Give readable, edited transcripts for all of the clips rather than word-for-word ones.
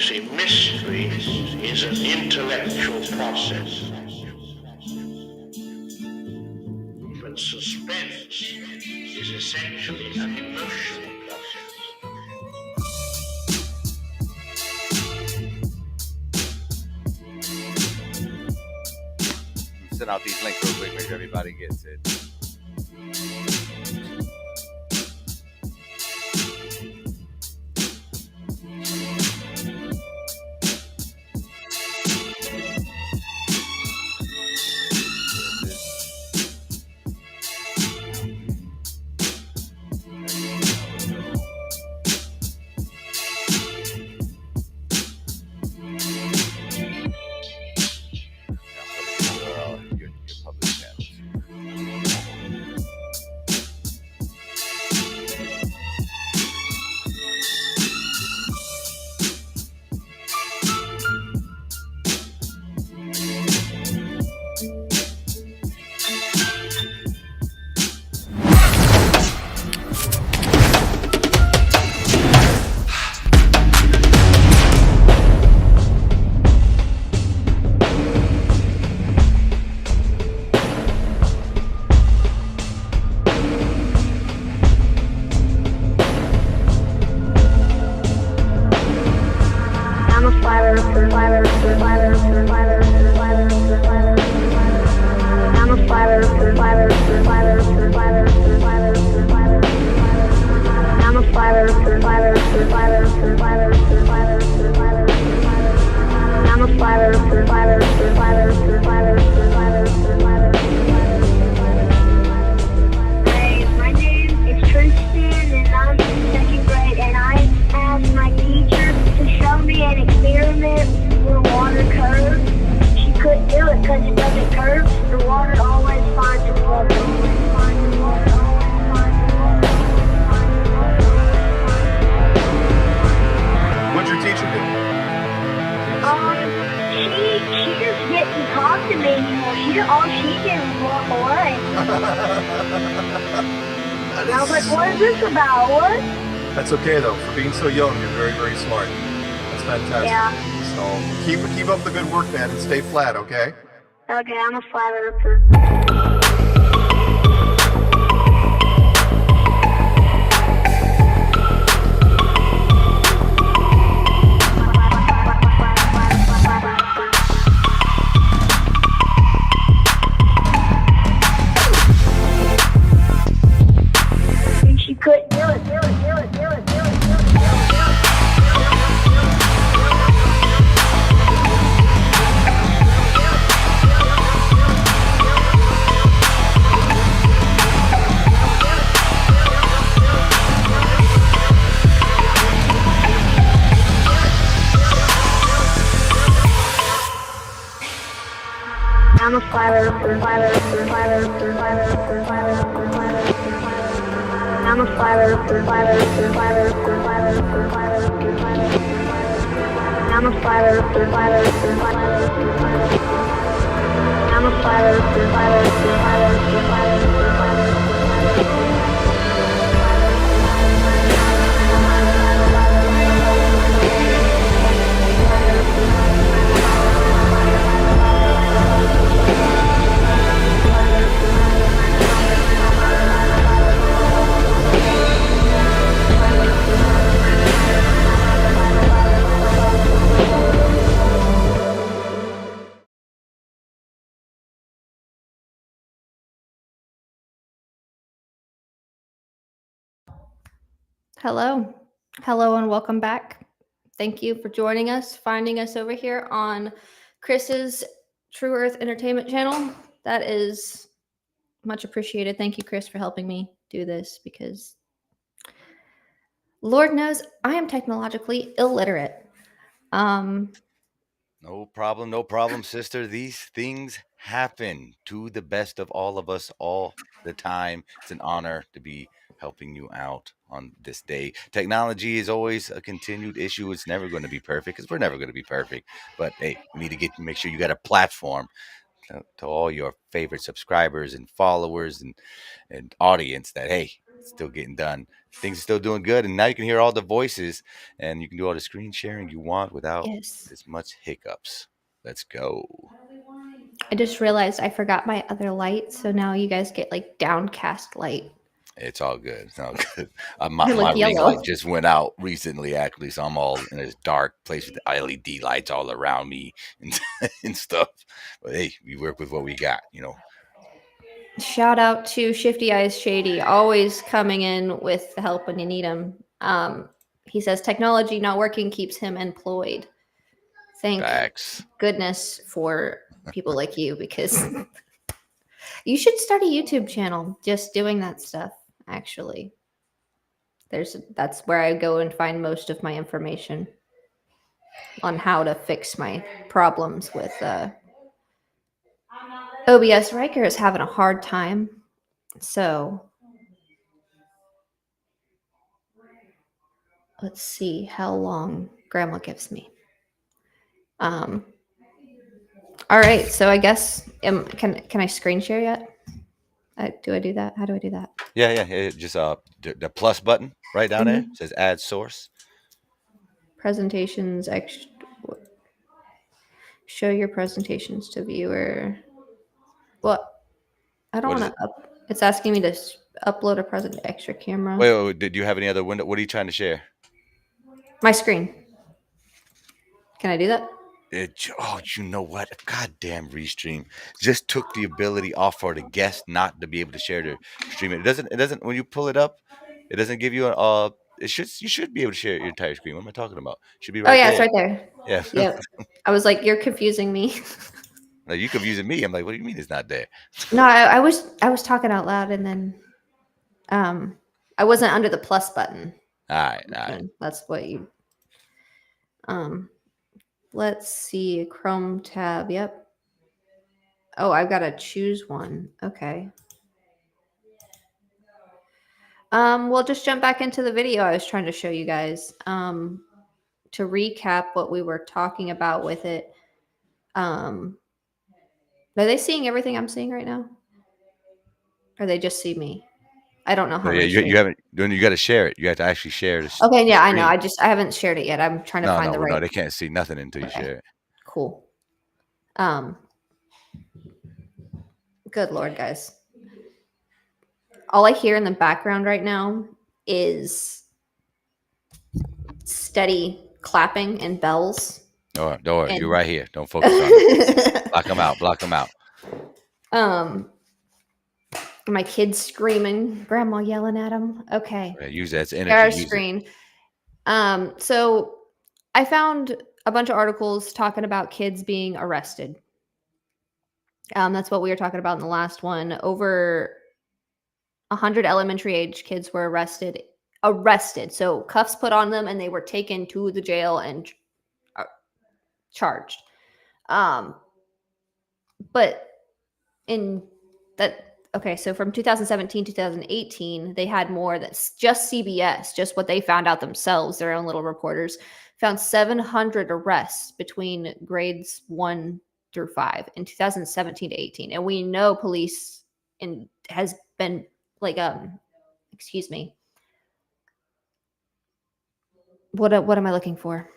see, mystery is an intellectual process. But suspense is essentially an emotional process. Send out these links real quick, make sure everybody gets it. That's okay though. For being so young, you're very, very smart. That's fantastic. Yeah. So keep up the good work, man, and stay flat, okay? Okay, I'm a flat earther. She couldn't do it. I'm a flat earther. I'm a flat earther. I'm a flat earther. I'm a flat Hello, and welcome back. Thank you for joining us, finding us over here on Chris's True Earth Entertainment channel. That is much appreciated. Thank you, Chris, for helping me do this because Lord knows I am technologically illiterate. No problem, sister. These things happen to the best of all of us all the time. It's an honor to be helping you out on this day. Technology is always a continued issue. It's never going to be perfect because we're never going to be perfect. But hey, we need to make sure you got a platform to all your favorite subscribers and followers and audience that, hey, it's still getting done. things are still doing good, and now you can hear all the voices, and you can do all the screen sharing you want without Yes. as much hiccups. Let's go. I just realized I forgot my other light, so now you guys get like downcast light. It's all good. It's all good. I My look ring yellow. light just went out recently, actually, so I'm all in this dark place with the LED lights all around me and, and stuff. But hey, we work with what we got, you know. Shout out to Shifty Eyes Shady, always coming in with the help when you need him. He says technology not working keeps him employed. Thank Facts. goodness for people like you, because you should start a YouTube channel just doing that stuff. Actually, that's where I go and find most of my information on how to fix my problems with OBS. Riker is having a hard time, so let's see how long Grandma gives me. All right, so I guess can I screen share yet? Do I do that? How do I do that? Yeah. Just the plus button right down there says add source. Presentations, show your presentations to viewer. What? I don't What is want it? to up. It's asking me to upload a present extra camera. Wait, did you have any other window? What are you trying to share? My screen. Can I do that? You know what? Goddamn Restream just took the ability off for the guest not to be able to share their stream. It doesn't when you pull it up, it doesn't give you you should be able to share your entire screen. What am I talking about? Should be Oh right yeah, it's there. right there. Yeah. Yep. I was like, you're confusing me. Like, you confusing me. I'm like, what do you mean it's not there? No, I was talking out loud, and then I wasn't under the plus button. All right. That's what you let's see, Chrome tab. Yep. Oh, I've got to choose one. Okay. We'll just jump back into the video I was trying to show you guys. To recap what we were talking about with it. Are they seeing everything I'm seeing right now? Or they just see me? I don't know how No, yeah, many you haven't. You got to share it. You have to actually share this. Okay, yeah, I know. Screen. I haven't shared it yet. I'm trying to find the right. No, they can't see nothing until you share it. Cool. Good Lord, guys. All I hear in the background right now is steady clapping and bells. Don't worry. You're right here. Don't focus on it. Block them out. My kids screaming, grandma yelling at them. Okay. Yeah, use that. It's energy. Share our Use screen. So I found a bunch of articles talking about kids being arrested. That's what we were talking about in the last one. Over 100 elementary age kids were arrested. So cuffs put on them, and they were taken to the jail and charged. But in that, okay, so from 2017 2018, they had more. That's just CBS, just what they found out themselves, their own little reporters found 700 arrests between grades 1 through 5 in 2017 to 18. And we know police has been like excuse me, what am I looking for?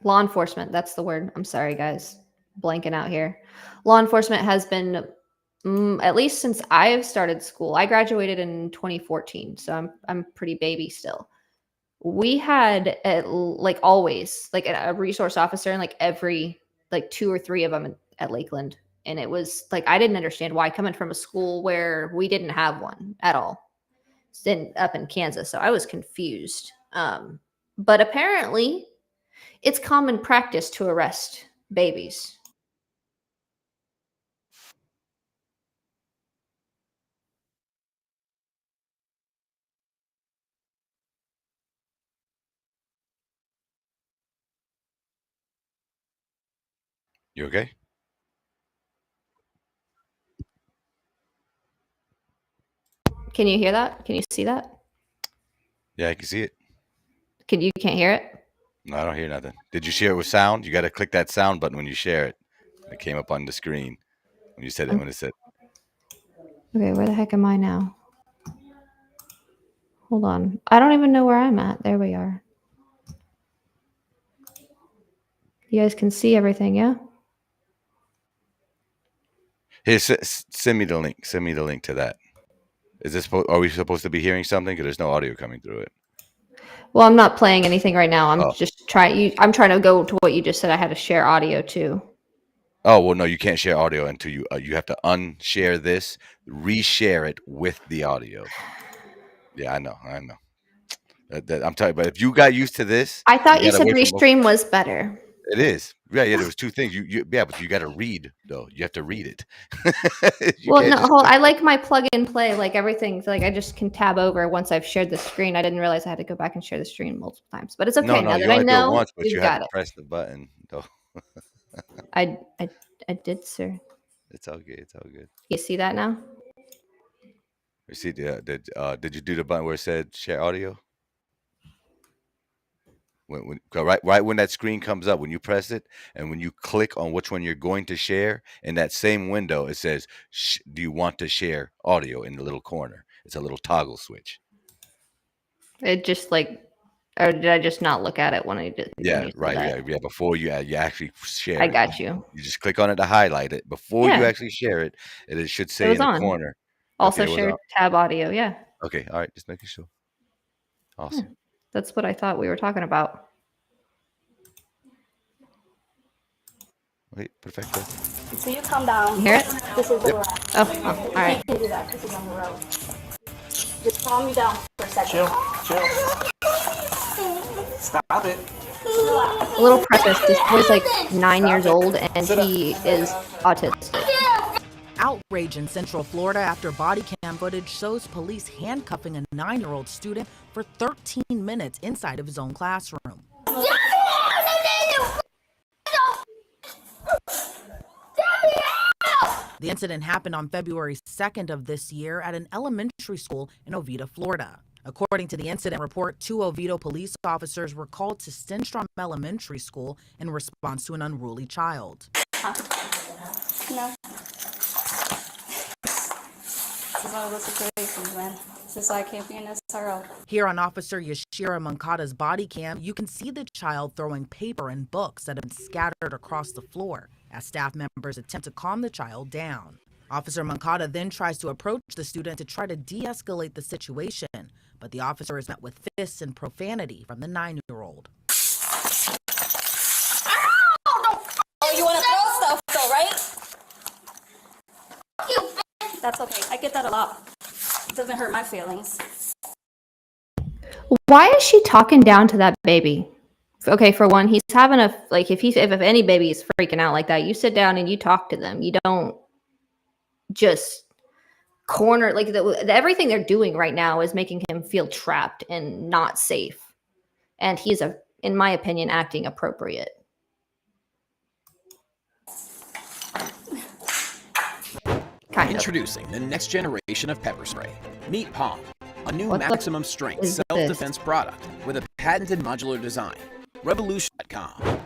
Law enforcement, that's the word. I'm sorry, guys. Blanking out here. Law enforcement has been, at least since I've started school. I graduated in 2014, so I'm pretty baby still. We had like always like a resource officer, and like every like 2 or 3 of them at Lakeland. And it was like, I didn't understand why, coming from a school where we didn't have one at all, up in Kansas. So I was confused. But apparently it's common practice to arrest babies. You okay? Can you hear that? Can you see that? Yeah, I can see it. You can't hear it? No, I don't hear nothing. Did you share it with sound? You got to click that sound button when you share it. It came up on the screen. When you said it, when it said, Okay, where the heck am I now? Hold on. I don't even know where I'm at. There we are. You guys can see everything, yeah? "Here, send me the link. Send me the link to that." Is this? Are we supposed to be hearing something? Because there's no audio coming through it. Well, I'm not playing anything right now. I'm Oh. just trying. I'm trying to go to what you just said. I had to share audio too. Oh well, no, you can't share audio until you have to unshare this, reshare it with the audio. Yeah, I know. I'm telling you, but if you got used to this, I thought you got said away from restream was better. it is. Yeah. There was two things. Yeah, but you got to read though. You have to read it. You Well, can't no, just hold. click. I like my plug and play. Like everything. Like I just can tab over once I've shared the screen. I didn't realize I had to go back and share the screen multiple times. But it's No, okay no, now you that I only do it know. once, but you We've have got to it. press the button though. I did, sir. It's all good. It's all good. You see that now? You see, did you do the button where it said share audio? Right when that screen comes up, when you press it, and when you click on which one you're going to share, in that same window, it says, "Do you want to share audio?" in the little corner. It's a little toggle switch. It just like, or did I just not look at it when I did? When Yeah, you said right. that? Yeah. Before you actually share I it, got you. you just click on it to highlight it. Before you Yeah, actually share it, it should it say was in the on. corner. Okay, Also it was shared on. tab audio. Yeah. Okay, all right, just making sure. Yeah. Awesome. That's what I thought we were talking about. Wait, perfecto. So you calm down. You hear it? This is Yep. where Oh, all right. you can do that because he's on the road. Just calm you down for a second. Chill. Stop it. A little preface. This boy's like 9 years old and he is autistic. Outrage in Central Florida after body cam footage shows police handcuffing a 9-year-old student for 13 minutes inside of his own classroom. The incident happened on February 2nd of this year at an elementary school in Oviedo, Florida. According to the incident report, 2 Oviedo police officers were called to Stenstrom Elementary School in response to an unruly child. No. This is one of those situations, man. This is why I can't be an SRO. Here on Officer Yashira Moncada's body cam, you can see the child throwing paper and books that have been scattered across the floor as staff members attempt to calm the child down. Officer Moncada then tries to approach the student to try to de-escalate the situation, but the officer is met with fists and profanity from the 9-year-old. Oh, you want to throw stuff though, right? That's okay. I get that a lot. It doesn't hurt my feelings. Why is she talking down to that baby? Okay, for one, he's having a like if any baby is freaking out like that, you sit down and you talk to them. You don't just corner like everything they're doing right now is making him feel trapped and not safe. And he's in my opinion, acting appropriate. Introducing the next generation of pepper spray. Meet Palm, a new What the maximum strength is self-defense product with a patented modular design. Revolution.com.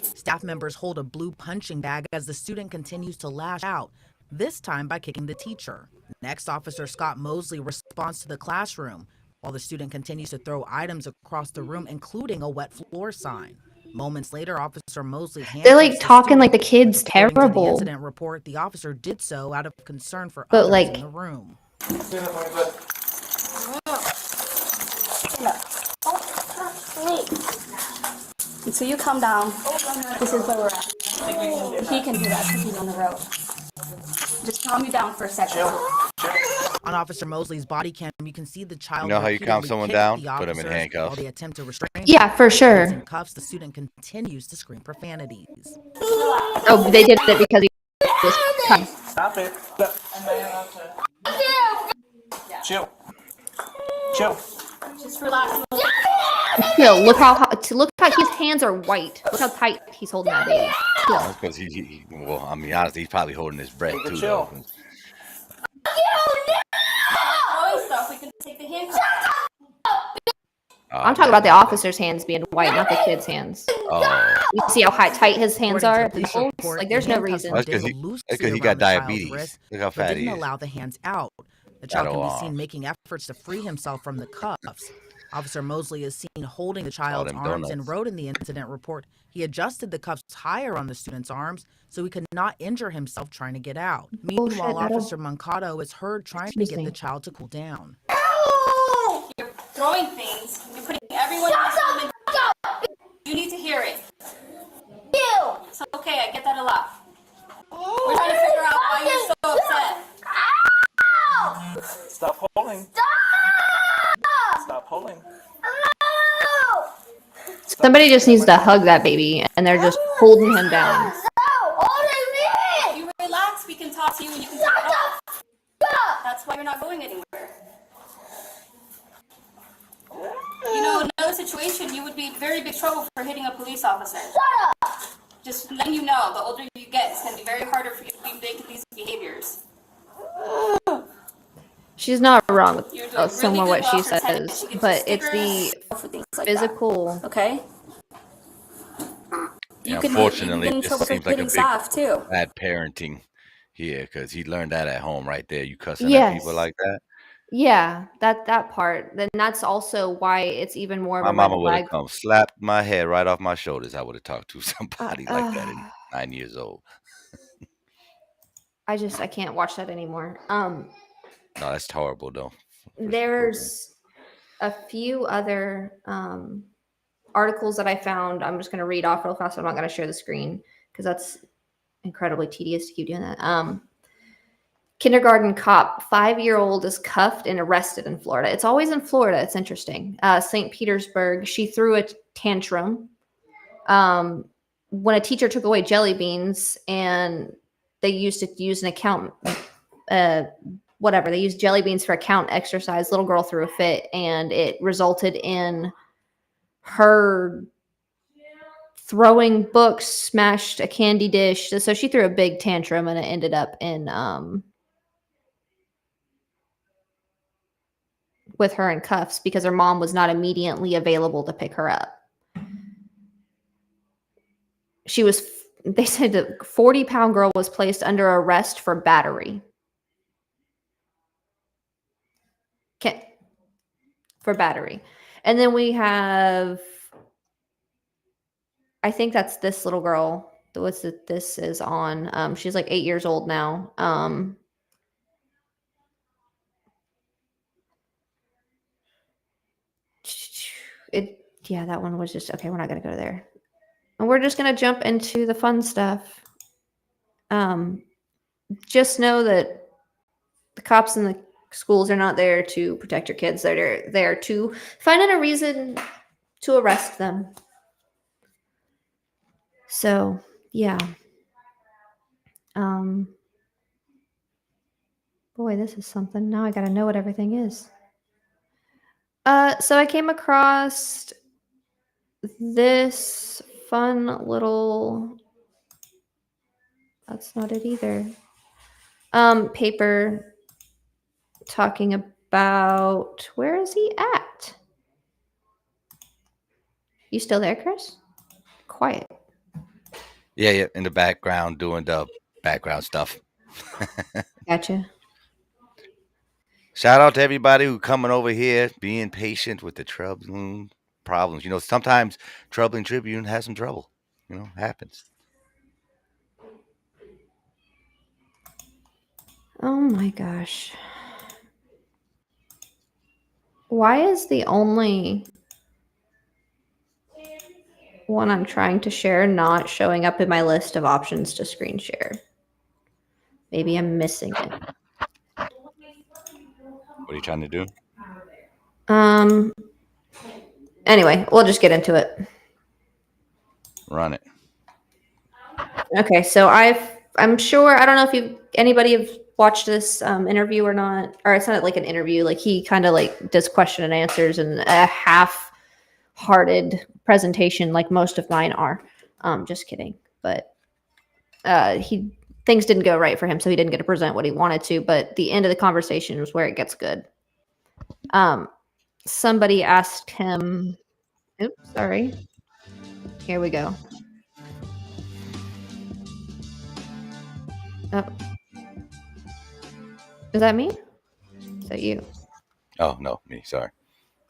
Staff members hold a blue punching bag as the student continues to lash out, this time by kicking the teacher. Next, Officer Scott Mosley responds to the classroom, while the student continues to throw items across the room, including a wet floor sign. Moments later, Officer Mosley They're like talking like the kid's According to the terrible. incident report, the officer did so out of concern for But, others like- in the room. So you calm down. This is where we're at. He can do that because he's on the road. Just calm you down for a second. On Officer Mosley's body cam, you can see the child. You know how you calm repeatedly someone kick down? the Put 'em in officers handcuffs. While they attempt to restrain. Yeah, for sure. In cuffs, the student continues to scream profanities. Oh, they did it because he was cut. Stop it. Chill. Chill. Just relax. Chill. Look how his hands are white. Look how tight he's holding that baby. Chill. That's because well, I mean, honestly, he's probably holding his breath too. Chill. Though. Always stuff. We can take the handcuffs. I'm talking about the officer's hands being white, not the kid's hands. Oh, You see how tight his hands According to are the at the police nipples? report, Like, the there's no handcuffs reason. were that's because dipped loosely he around got the child's diabetes. wrist, Look how but fat he didn't is. allow the hands out. The Got child all can be arms. seen making efforts to free himself from the cuffs. Officer Mosley is seen holding the child's them arms donuts. and wrote in the incident report he adjusted the cuffs higher on the student's arms so he could not injure himself trying to get out. Meanwhile, that'll- Officer Mancato is heard trying to Excuse get me. the child to cool down. You're throwing things. You're putting everyone in this room in. You need to hear it. It's okay, I get that a lot. We're trying to figure out why you're so upset. Stop pulling. Stop pulling. Somebody just needs to hug that baby, and they're just holding him down. If you relax, we can talk to you and you can take it off. That's why you're not going anywhere. You know, in another situation, you would be in very big trouble for hitting a police officer. Just letting you know, the older you get, it's going to be very harder for you to be making these behaviors. She's not wrong with You're doing some really of good what she while pretending. says, She gives but you it's the stickers for things like that. physical. Okay? Yeah, You can unfortunately, get in this trouble for seems like a hitting big staff too. bad parenting here because he learned that at home right there. You cussing at people Yes. like that. Yeah, that part. Then that's also why it's even more of My a red mama would have flag. come, slapped my head right off my shoulders. I would have talked to somebody like that at Uh, 9 years old. I can't watch that anymore. No, that's horrible though. for children. There's a few other articles that I found. I'm just going to read off real fast. I'm not going to share the screen because that's incredibly tedious to keep doing that. Kindergarten cop, 5-year-old is cuffed and arrested in Florida. It's always in Florida. It's interesting. St. Petersburg, she threw a tantrum when a teacher took away jelly beans, and they used to use an account, whatever. They used jelly beans for account exercise. Little girl threw a fit, and it resulted in her throwing books, smashed a candy dish. So she threw a big tantrum, and it ended up in with her in cuffs because her mom was not immediately available to pick her up. They said the 40-pound girl was placed under arrest for battery. For battery. And then we have, I think that's this little girl. This is on. She's like 8 years old now. That one was just okay. We're not gonna go there, and we're just gonna jump into the fun stuff. Just know that the cops and the schools are not there to protect your kids. They're there to find out a reason to arrest them. So yeah. Boy, this is something. Now I gotta know what everything is. So I came across this fun little, that's not it either. Paper talking about, where is he at? You still there, Chris? Quiet. Yeah, in the background doing the background stuff. Gotcha. Shout out to everybody who coming over here, being patient with the troubling problems. You know, sometimes Troubling Tribune has some trouble. You know, happens. Oh my gosh. Why is the only one I'm trying to share not showing up in my list of options to screen share? Maybe I'm missing it. What are you trying to do? Anyway, we'll just get into it. Run it. Okay, so I'm sure, I don't know if anybody have watched this interview or not, or it's not like an interview. Like he kind of like does question and answers and a half-hearted presentation, like most of mine are. Just kidding, but things didn't go right for him, so he didn't get to present what he wanted to. But the end of the conversation was where it gets good. somebody asked him. Oops, sorry. Here we go. Oh. Is that me? Is that you? Oh, no, me. Sorry.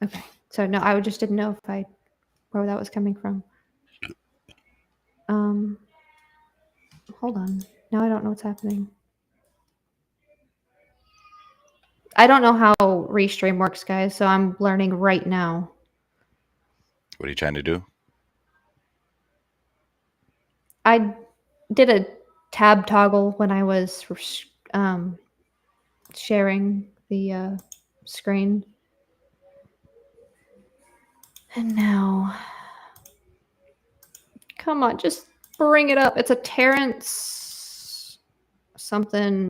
Okay. So no, I just didn't know where that was coming from. Hold on. Now I don't know what's happening. I don't know how Restream works, guys, so I'm learning right now. What are you trying to do? I did a tab toggle when I was sharing the screen. And now, come on, just bring it up. It's a Terrence something.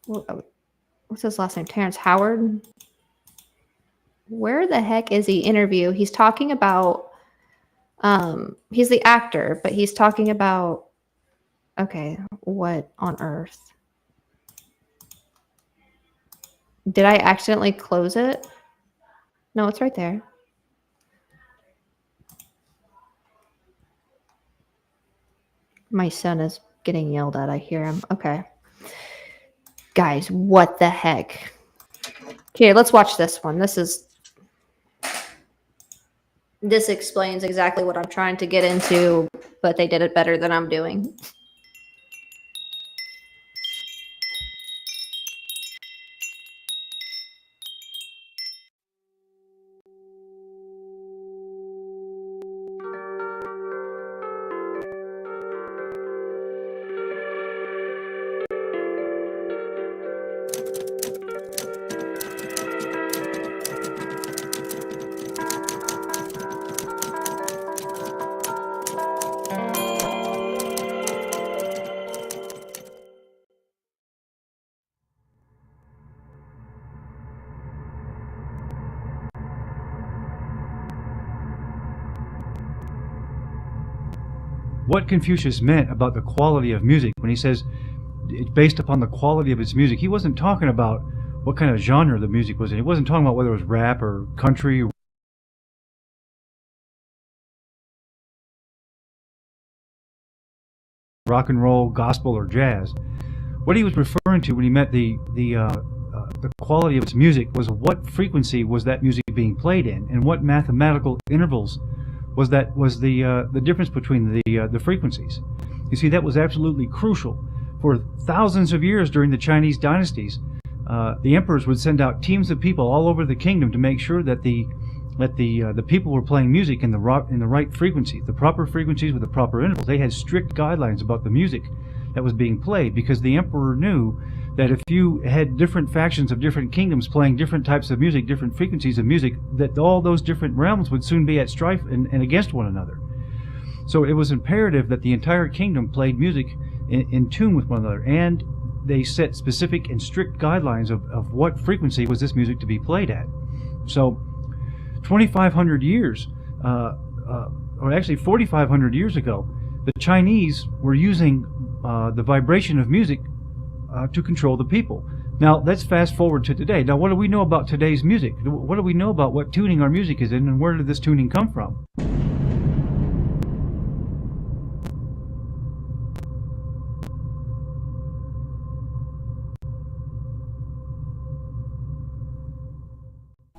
What's his last name? Terrence Howard? Where the heck is he? Interview. He's talking about, he's the actor, but he's talking about, okay, what on earth? Did I accidentally close it? No, it's right there. My son is getting yelled at. I hear him. Okay. Guys, what the heck? Here, let's watch this one. This explains exactly what I'm trying to get into, but they did it better than I'm doing. What Confucius meant about the quality of music when he says it's based upon the quality of its music. He wasn't talking about what kind of genre the music was in. He wasn't talking about whether it was rap or country, rock and roll, gospel, or jazz. What he was referring to when he meant the quality of its music was what frequency was that music being played in, and what mathematical intervals was the difference between the frequencies. You see, that was absolutely crucial. For thousands of years during the Chinese dynasties, the emperors would send out teams of people all over the kingdom to make sure that the people were playing music in the right frequencies, the proper frequencies with the proper intervals. They had strict guidelines about the music that was being played, because the emperor knew that if you had different factions of different kingdoms playing different types of music, different frequencies of music, that all those different realms would soon be at strife and against one another. So it was imperative that the entire kingdom played music in tune with one another, and they set specific and strict guidelines of what frequency was this music to be played at. So 2,500 years, or actually 4,500 years ago, the Chinese were using the vibration of music to control the people. Now let's fast forward to today. Now, what do we know about today's music? What do we know about what tuning our music is in, and where did this tuning come from?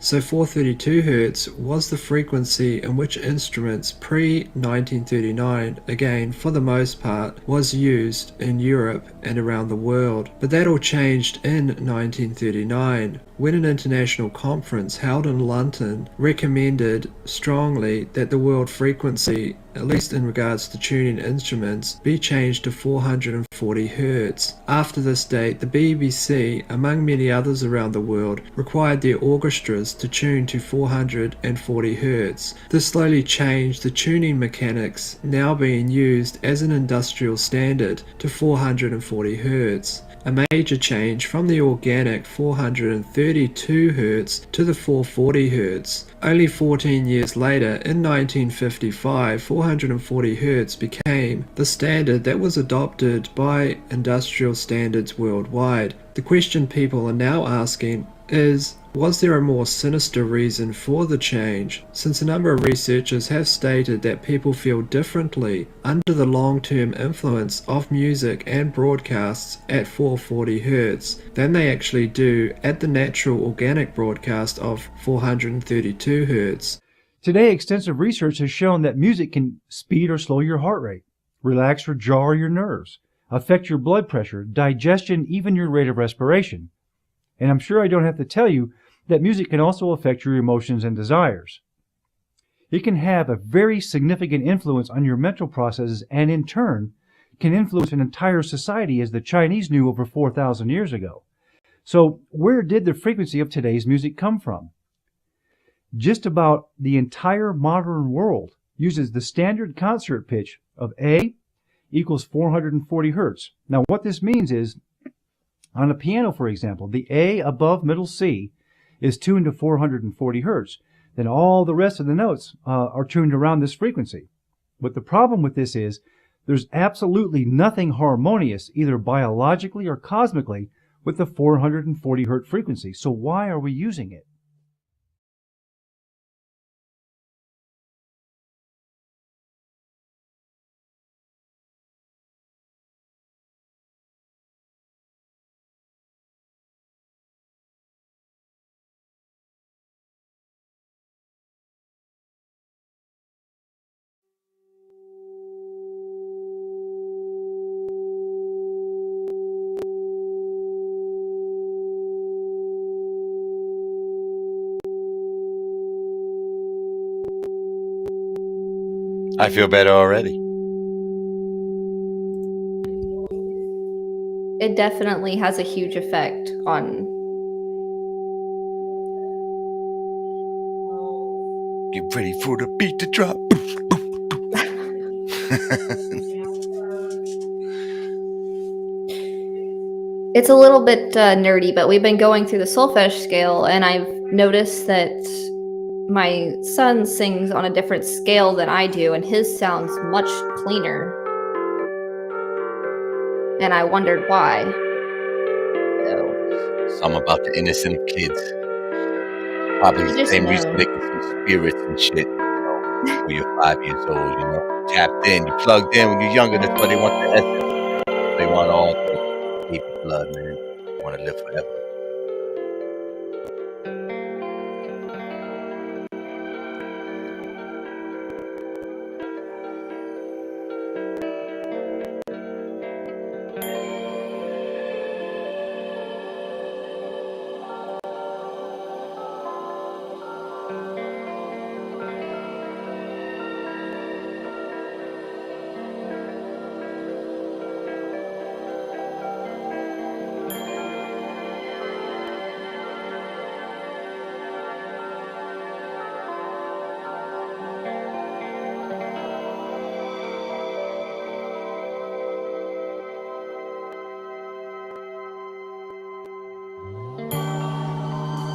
So 432 Hz was the frequency in which instruments pre-1939, again for the most part, was used in Europe and around the world. But that all changed in 1939, when an international conference held in London recommended strongly that the world frequency, at least in regards to tuning instruments, be changed to 440 Hz. After this date, the BBC, among many others around the world, required their orchestras to tune to 440 Hz. This slowly changed the tuning mechanics now being used as an industrial standard to 440 Hz. A major change from the organic 432 Hz to the 440 Hz. Only 14 years later, in 1955, 440 Hz became the standard that was adopted by industrial standards worldwide. The question people are now asking is, Was there a more sinister reason for the change, since a number of researchers have stated that people feel differently under the long-term influence of music and broadcasts at 440 Hz than they actually do at the natural organic broadcast of 432 Hz? Today, extensive research has shown that music can speed or slow your heart rate, relax or jar your nerves, affect your blood pressure, digestion, even your rate of respiration. And I'm sure I don't have to tell you that music can also affect your emotions and desires. It can have a very significant influence on your mental processes and in turn can influence an entire society, as the Chinese knew over 4,000 years ago. So where did the frequency of today's music come from? Just about the entire modern world uses the standard concert pitch of A equals 440 Hertz. Now what this means is, on a piano, for example, the A above middle C is tuned to 440 Hertz. Then all the rest of the notes are tuned around this frequency. But the problem with this is there's absolutely nothing harmonious, either biologically or cosmically, with the 440 Hertz frequency. So why are we using it? I feel better already. It definitely has a huge effect on. Get ready for the beat to drop. It's a little bit nerdy, but we've been going through the solfege scale, and I've noticed that my son sings on a different scale than I do, and his sounds much cleaner. And I wondered why. Something about the innocent of kids. Probably You the just same reason know. they can see spirits and shit. When you're 5 years old, tapped in, you plugged in when you're younger. That's why they want the essence. They want all the baby blood, man. They want to live forever.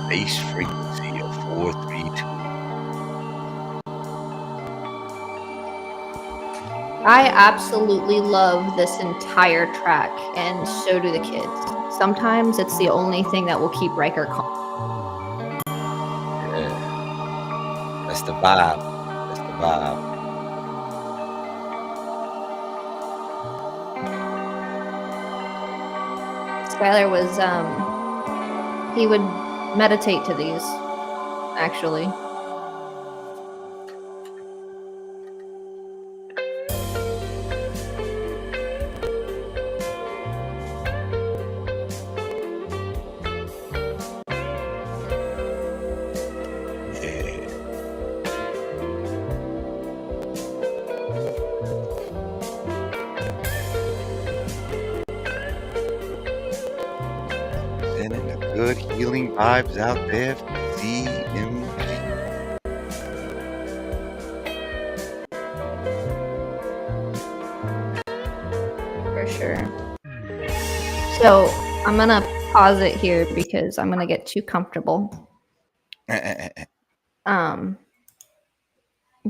Base frequency of 432. I absolutely love this entire track, and so do the kids. Sometimes it's the only thing that will keep Riker calm. Yeah. That's the vibe. That's the vibe. Skylar was, he would meditate to these, actually. Sending the good healing vibes out there for CMG. For sure. So I'm gonna pause it here because I'm gonna get too comfortable.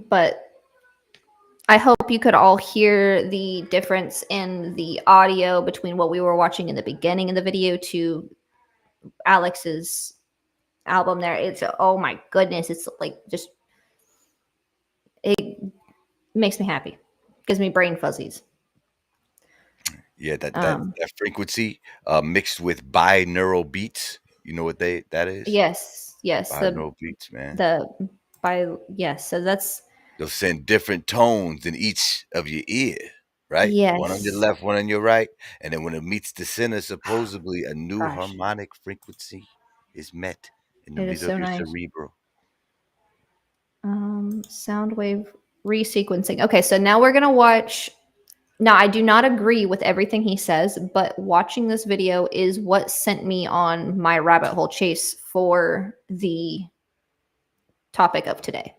But I hope you could all hear the difference in the audio between what we were watching in the beginning of the video to Alex's album there. It's oh my goodness, it's like just it makes me happy, gives me brain fuzzies. Yeah, that frequency mixed with binaural beats. You know what that is? Yes, Binaural beats, man. So that's They'll send different tones in each of your ear, right? One on your yes. left, one on your right, and then when it meets the center, supposedly a new Gosh, harmonic frequency is met in the it is middle of so your nice. cerebral. Sound wave resequencing. Okay, so now we're gonna watch. Now, I do not agree with everything he says, but watching this video is what sent me on my rabbit hole chase for the topic of today.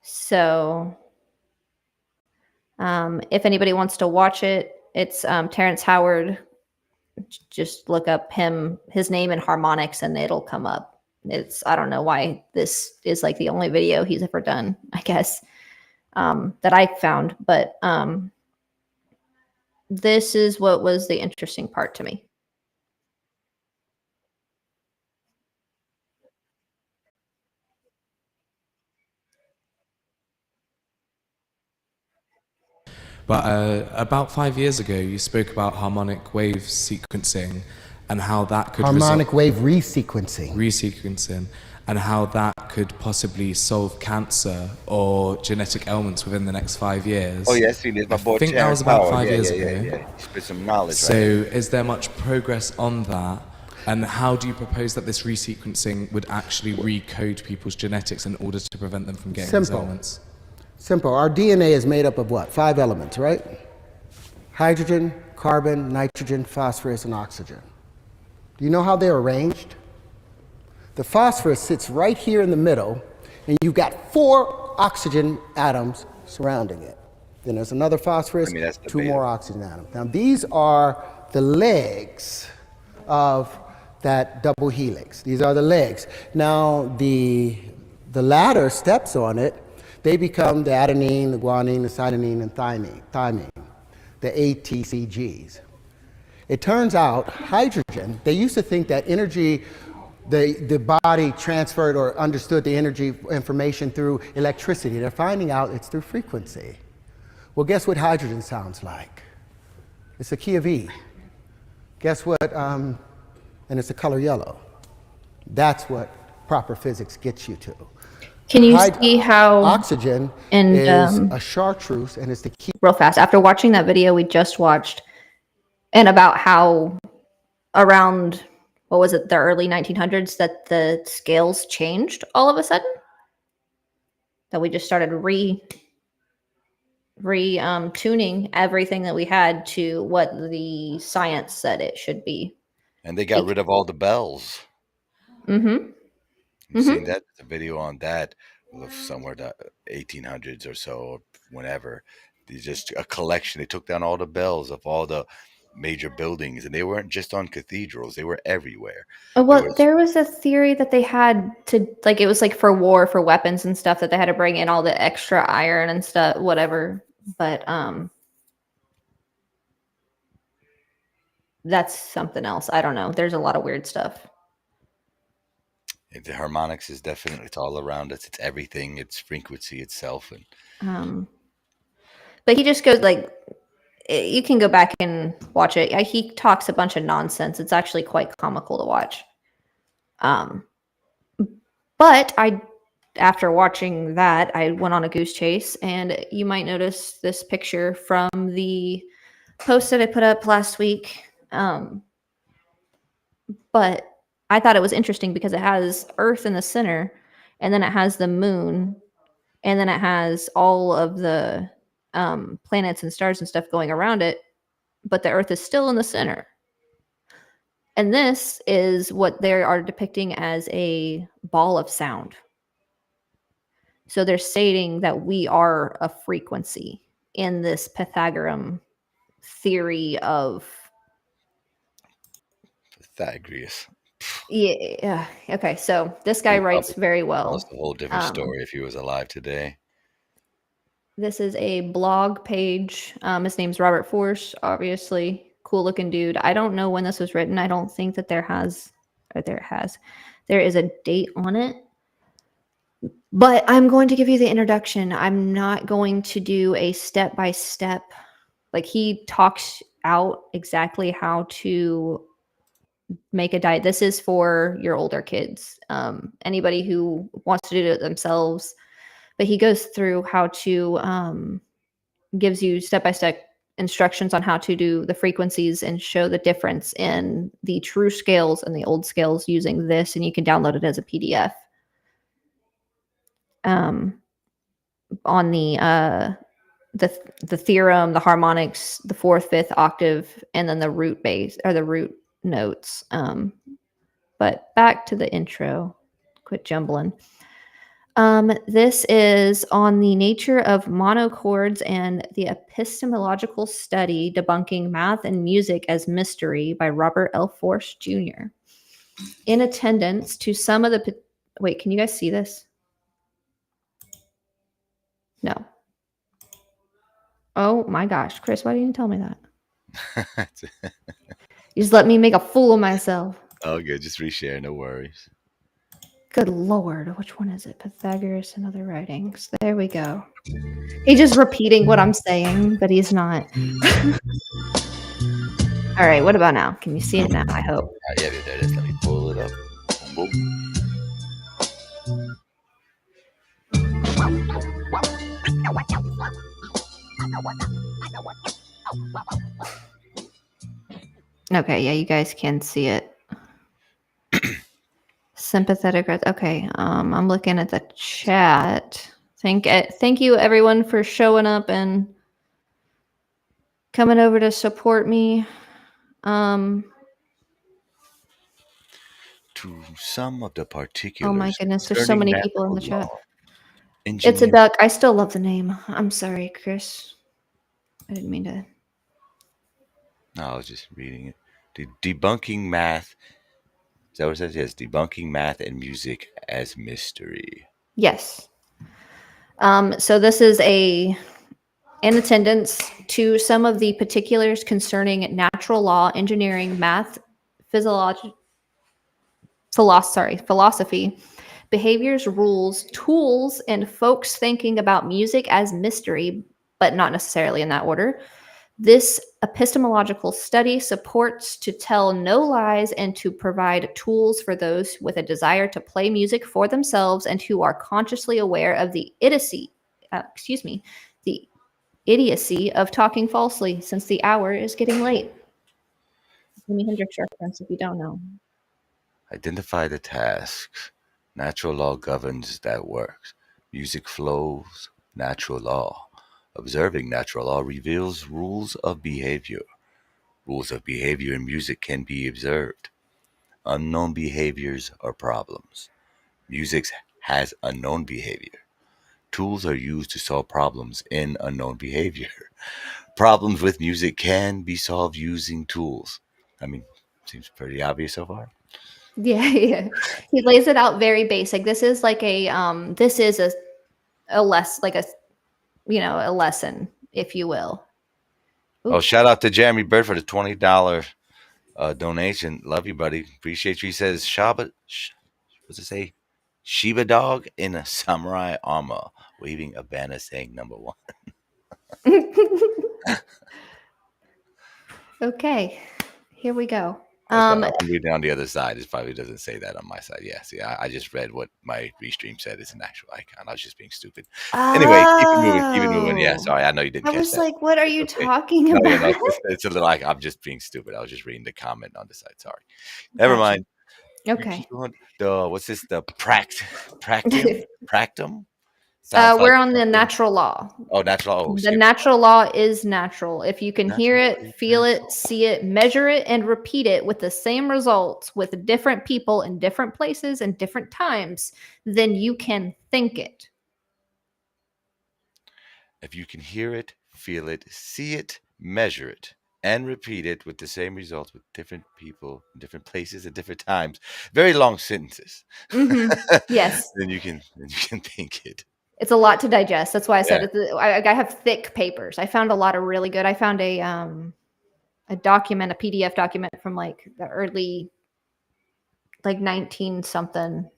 So, if anybody wants to watch it, it's Terrence Howard. Just look up his name in harmonics, and it'll come up. I don't know why this is like the only video he's ever done, I guess, that I found, but this is what was the interesting part to me. But about 5 years ago, you spoke about harmonic wave sequencing and how that could harmonic wave resequencing, and how that could possibly solve cancer or genetic ailments within the next 5 years. Oh, yeah, see, there's my boy. I think that was about 5 years ago. Yeah. He spit some knowledge. So, is there much progress on that? And how do you propose that this resequencing would actually recode people's genetics in order to prevent them from getting these ailments? Simple. Our DNA is made up of what? 5 elements, right? Hydrogen, carbon, nitrogen, phosphorus, and oxygen. Do you know how they're arranged? The phosphorus sits right here in the middle, and you've got 4 oxygen atoms surrounding it. Then there's another phosphorus, 2 more oxygen atoms. Now these are the legs of that double helix. These are the legs. Now the latter steps on it, they become the adenine, the guanine, the cytosine, and thymine, the ATCGs. It turns out hydrogen, they used to think that energy, the body transferred or understood the energy information through electricity. They're finding out it's through frequency. Well, guess what hydrogen sounds like? It's a key of E. Guess what? And it's the color yellow. That's what proper physics gets you to. Can you see how oxygen is a chartreuse, and it's the key? Real fast, after watching that video we just watched, and about how around, what was it, the early 1900s, that the scales changed all of a sudden? That we just started tuning everything that we had to what the science said it should be. And they got rid of all the bells. Mm-hmm. You've seen that? The video on that of somewhere the 1800s or so, or whenever. There's just a collection. They took down all the bells of all the major buildings, and they weren't just on cathedrals. They were everywhere. Well, there was a theory that they had to, like, it was like for war, for weapons and stuff, that they had to bring in all the extra iron and stuff, whatever. But that's something else. I don't know. There's a lot of weird stuff. The harmonics is definitely, it's all around us. It's everything. It's frequency itself. And but he just goes like, you can go back and watch it. He talks a bunch of nonsense. It's actually quite comical to watch. But after watching that, I went on a goose chase, and you might notice this picture from the post that I put up last week. But I thought it was interesting because it has Earth in the center, and then it has the moon, and then it has all of the planets and stars and stuff going around it, but the Earth is still in the center. And this is what they are depicting as a ball of sound. So they're stating that we are a frequency in this Pythagorean theory of Pythagoras. Yeah. Okay. So this guy writes very well. That's a whole different story if he was alive today. This is a blog page. His name's Robert Force, obviously. Cool looking dude. I don't know when this was written. I don't think that there has or there is a date on it. But I'm going to give you the introduction. I'm not going to do a step-by-step. Like, he talks out exactly how to make a diet. This is for your older kids, anybody who wants to do it themselves. But he goes through how to gives you step-by-step instructions on how to do the frequencies and show the difference in the true scales and the old scales using this, and you can download it as a PDF. On the theorem, the harmonics, the fourth, fifth octave, and then the root bass or the root notes. But back to the intro. Quit jumbling. This is on the nature of monochords and the epistemological study debunking math and music as mystery by Robert L. Force Jr. In attendance to some of the... Wait, can you guys see this? No. Oh my gosh, Chris, why didn't you tell me that? You just let me make a fool of myself. Oh, good. Just reshare. No worries. Good Lord. Which one is it? Pythagoras and other writings. There we go. He's just repeating what I'm saying, but he's not. All right. What about now? Can you see it now? I hope. Yeah, there it is. Let me pull it up. Boom, Okay. Yeah, you guys can see it. Sympathetic. Okay. I'm looking at the chat. Thank you everyone for showing up and coming over to support me. To some of the particulars. Oh my goodness, there's so many people in the chat. It's a Engineer. duck. I still love the name. I'm sorry, Chris. I didn't mean to. No, I was just reading it. Debunking math. Is that what it says? Yes, debunking math and music as mystery. Yes. So this is in attendance to some of the particulars concerning natural law, engineering, math, philosophy, behaviors, rules, tools, and folks thinking about music as mystery, but not necessarily in that order. This epistemological study supports to tell no lies and to provide tools for those with a desire to play music for themselves and who are consciously aware of the idiocy of talking falsely, since the hour is getting late. Jimi Hendrix reference if you don't know. Identify the tasks. Natural law governs that works. Music flows. Natural law. Observing natural law reveals rules of behavior. Rules of behavior in music can be observed. Unknown behaviors are problems. Music has unknown behavior. Tools are used to solve problems in unknown behavior. Problems with music can be solved using tools. I mean, seems pretty obvious so far. Yeah. He lays it out very basic. This is like a lesson, if you will. Oops. Oh, shout out to Jeremy Bird for the $20 donation. Love you, buddy. Appreciate you. He says, what's it say? Shiba dog in a samurai armor, waving a banner saying number 1. Okay, here we go. I'm reading on the other side. It probably doesn't say that on my side. Yeah, see, I just read what my restream said. It's an actual icon. I was just being stupid. Anyway, keep it moving. Yeah, sorry. I know you didn't catch that. I was like, what are you talking about? No, it's a little like I'm just being stupid. I was just reading the comment on the side. Sorry. Never mind. Okay. What's this? The practum? We're on the natural law. Oh, natural law. The natural law is natural. If you can hear it, feel it, see it, measure it, and repeat it with the same results with different people in different places and different times, then you can think it. If you can hear it, feel it, see it, measure it, and repeat it with the same results with different people, different places, at different times. Very long sentences. Mm-hmm. Yes. Then you can think it. It's a lot to digest. That's why I said I have thick papers. I found a lot of really good. I found a document, a PDF document from like the early like 19 something.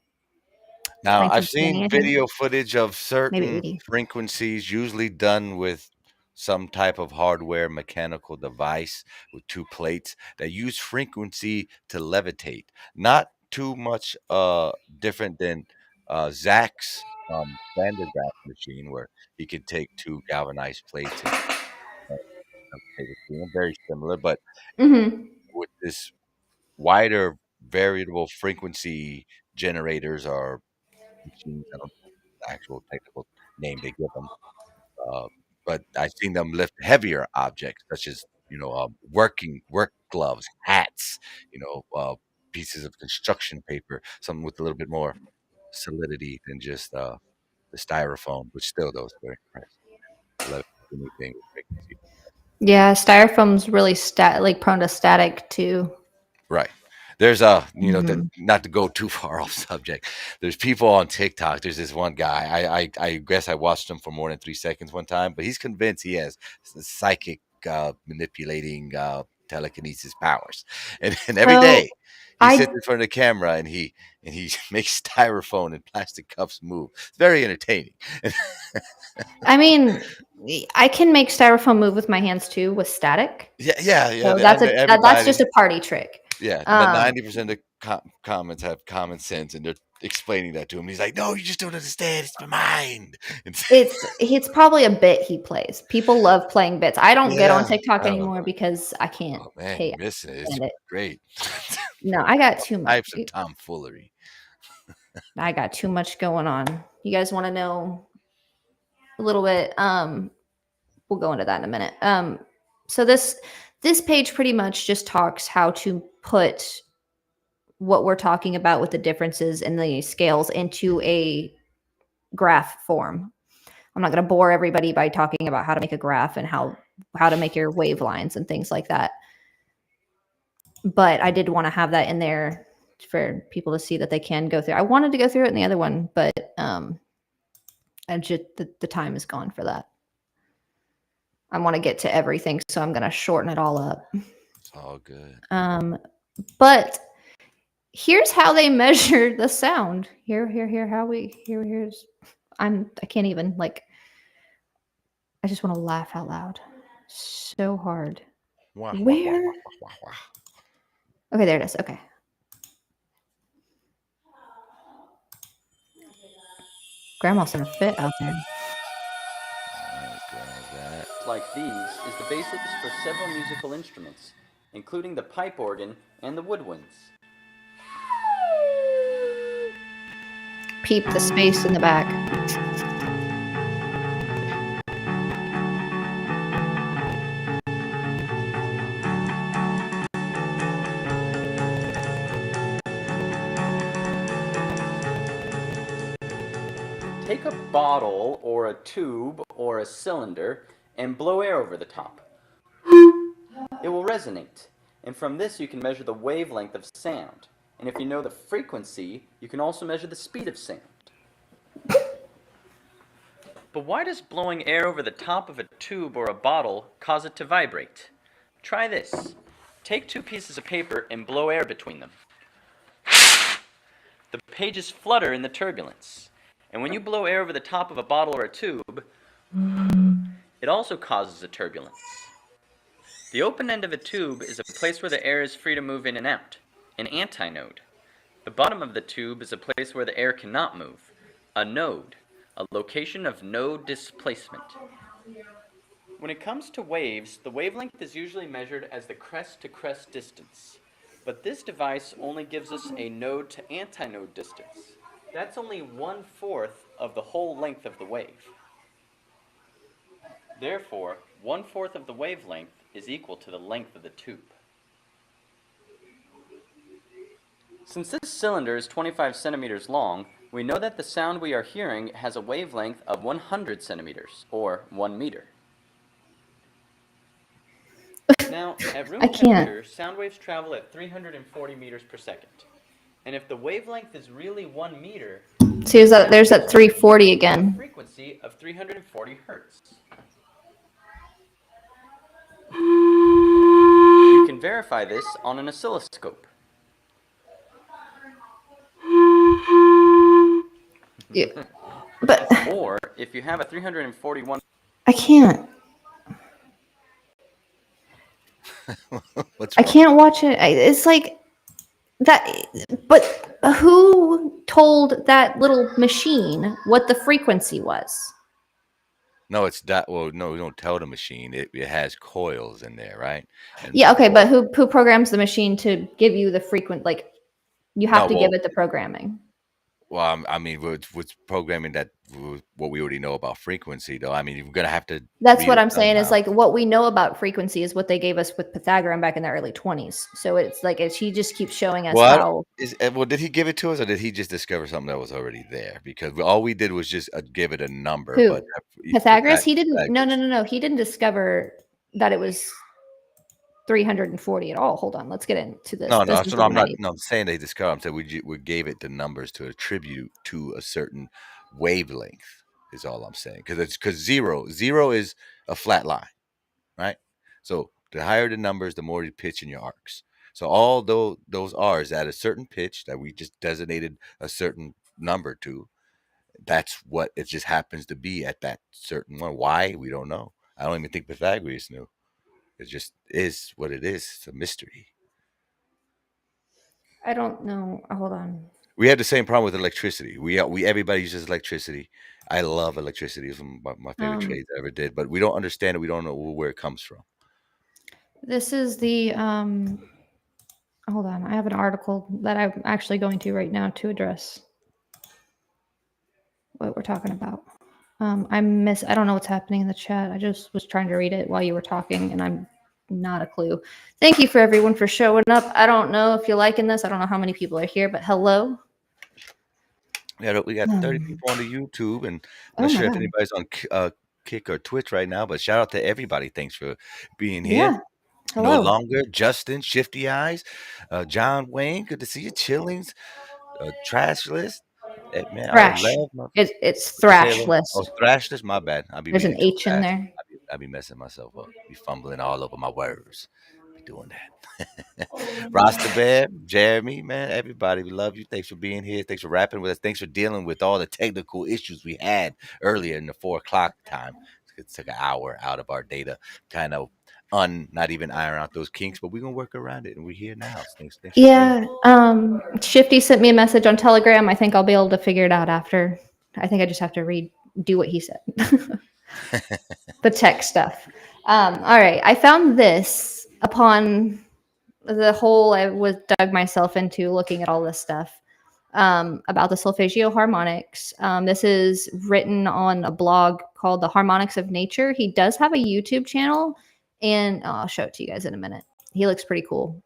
Now, I've 1920, seen I think. video footage of Maybe certain 80. frequencies, usually done with some type of hardware mechanical device with two plates that use frequency to levitate. Not too much different than Zach's Van machine, where he could take two galvanized plates and uh, levitate between them. Very similar, but Mm-hmm. with this wider variable frequency generators or machines. I don't know the actual technical name they give them, uh, but I've seen them lift heavier objects such as work gloves, hats, pieces of construction paper, something with a little bit more solidity than just the styrofoam, which still those very impressive. Love anything with frequency. Yeah, styrofoam's really like prone to static too. Right. There's Mhm. not to go too far off subject. There's people on TikTok. There's this one guy. I guess I watched him for more than 3 seconds one time, but he's convinced he has psychic manipulating telekinesis powers, and every Well, day he sits I in front of the camera and he makes styrofoam and plastic cups move. It's very entertaining. I mean, I can make styrofoam move with my hands too with static. Yeah. So that's just Everybody. a party trick. Yeah, but Um, 90% of comments have common sense, and they're explaining that to him. He's like, "No, you just don't understand. It's my mind." it's probably a bit he plays. People love playing bits. I don't get on Yeah, TikTok I don't know. anymore because I can't Oh man, pay you're missing it. It's stand it. great. No, I got too much. Types of tomfoolery. I got too much going on. You guys want to know a little bit? We'll go into that in a minute. So this page pretty much just talks how to put what we're talking about with the differences in the scales into a graph form. I'm not going to bore everybody by talking about how to make a graph and how to make your wave lines and things like that. But I did want to have that in there for people to see that they can go through. I wanted to go through it in the other one, but I just the time is gone for that. I want to get to everything, so I'm going to shorten it all up. It's all good. But here's how they measure the sound. Here's I can't even like I just want to laugh out loud so hard. Wah, wah, wah, Where? wah, wah, wah. Okay, there it is. Okay. Grandma's in a fit out there. Like these is the basis for several musical instruments, including the pipe organ and the woodwinds. Peep the space in the back. Take a bottle or a tube or a cylinder and blow air over the top. It will resonate, and from this you can measure the wavelength of sound. And if you know the frequency, you can also measure the speed of sound. But why does blowing air over the top of a tube or a bottle cause it to vibrate? Try this. Take two pieces of paper and blow air between them. The pages flutter in the turbulence. And when you blow air over the top of a bottle or a tube, it also causes a turbulence. The open end of a tube is a place where the air is free to move in and out, an antinode. The bottom of the tube is a place where the air cannot move, a node, a location of node displacement. When it comes to waves, the wavelength is usually measured as the crest-to-crest distance. But this device only gives us a node-to-antinode distance. That's only 1/4 of the whole length of the wave. Therefore, 1/4 of the wavelength is equal to the length of the tube. Since this cylinder is 25 centimeters long, we know that the sound we are hearing has a wavelength of 100 centimeters, or 1 meter. Now, at room temperature, sound waves travel at 340 meters per second. And if the wavelength is really 1 meter, See, there's that 340 again. Frequency of 340 hertz. You can verify this on an oscilloscope. Yeah, but Or if you have a 341. I can't. What's I wrong? can't watch it. It's like that. But who told that little machine what the frequency was? No, it's that. Well, no, we don't tell the machine. It has coils in there, right? And Yeah, the okay, coil. but who programs the machine to give you the frequent? Like, you have No, to give well, it the programming. well, I mean, what's programming that what we already know about frequency, though. I mean, you're gonna have to That's read what it I'm saying. Is somehow. like what we know about frequency is what they gave us with Pythagorean back in the early 20s. So it's like she just keeps showing us Well, how well, did he give it to us, or did he just discover something that was already there? Because all we did was just give it a number, who but Pythagoras. He didn't. No, no, Pythagoras. no, no. He didn't discover that it was 340 at all. Hold on. Let's get into this. No, This no. is So no, what I'm I not. need. No, I'm saying they discovered. I'm saying we gave it the numbers to attribute to a certain wavelength. Is all I'm saying. Because zero is a flat line, right? So the higher the numbers, the more you pitch in your arcs. So all those R's at a certain pitch that we just designated a certain number to, that's what it just happens to be at that certain one. Why? We don't know. I don't even think Pythagoras knew. It just is what it is. It's a mystery. I don't know. Hold on. We had the same problem with electricity. We everybody uses electricity. I love electricity. It's one of my favorite Um, trades I ever did, but we don't understand it. We don't know where it comes from. this is the hold on. I have an article that I'm actually going to right now to address what we're talking about. I don't know what's happening in the chat. I just was trying to read it while you were talking, and I'm not a clue. Thank you for everyone for showing up. I don't know if you're liking this. I don't know how many people are here, but hello. Yeah, we got 30 people on the YouTube, and I'm Oh not my sure if god. anybody's on Kick or Twitch right now, but shout out to everybody. Thanks for being here. Yeah. No Hello. longer Justin, Shifty Eyes, John Wayne. Good to see you. Chillings, Trash List. Man, oh, Thrash. love. It's What'd you say? thrash Love? Oh, list. Thrash List. My bad. I'll be There's an reading too H in fast. there. I'll be messing myself up. Be fumbling all over my words. Be doing that. Rasta Bear, Jeremy, man, everybody, we love you. Thanks for being here. Thanks for rapping with us. Thanks for dealing with all the technical issues we had earlier in the 4 o'clock time. It took an hour out of our data, kind of not even iron out those kinks, but we're gonna work around it, and we're here now. So thanks for being Yeah. Shifty sent me a message on Telegram. I think I'll be able to figure it out after. I think I just have to do what he said. The tech stuff. All right. I found this upon the hole I was dug myself into looking at all this stuff about the solfeggio harmonics. This is written on a blog called The Harmonics of Nature. He does have a YouTube channel, and I'll show it to you guys in a minute. He looks pretty cool.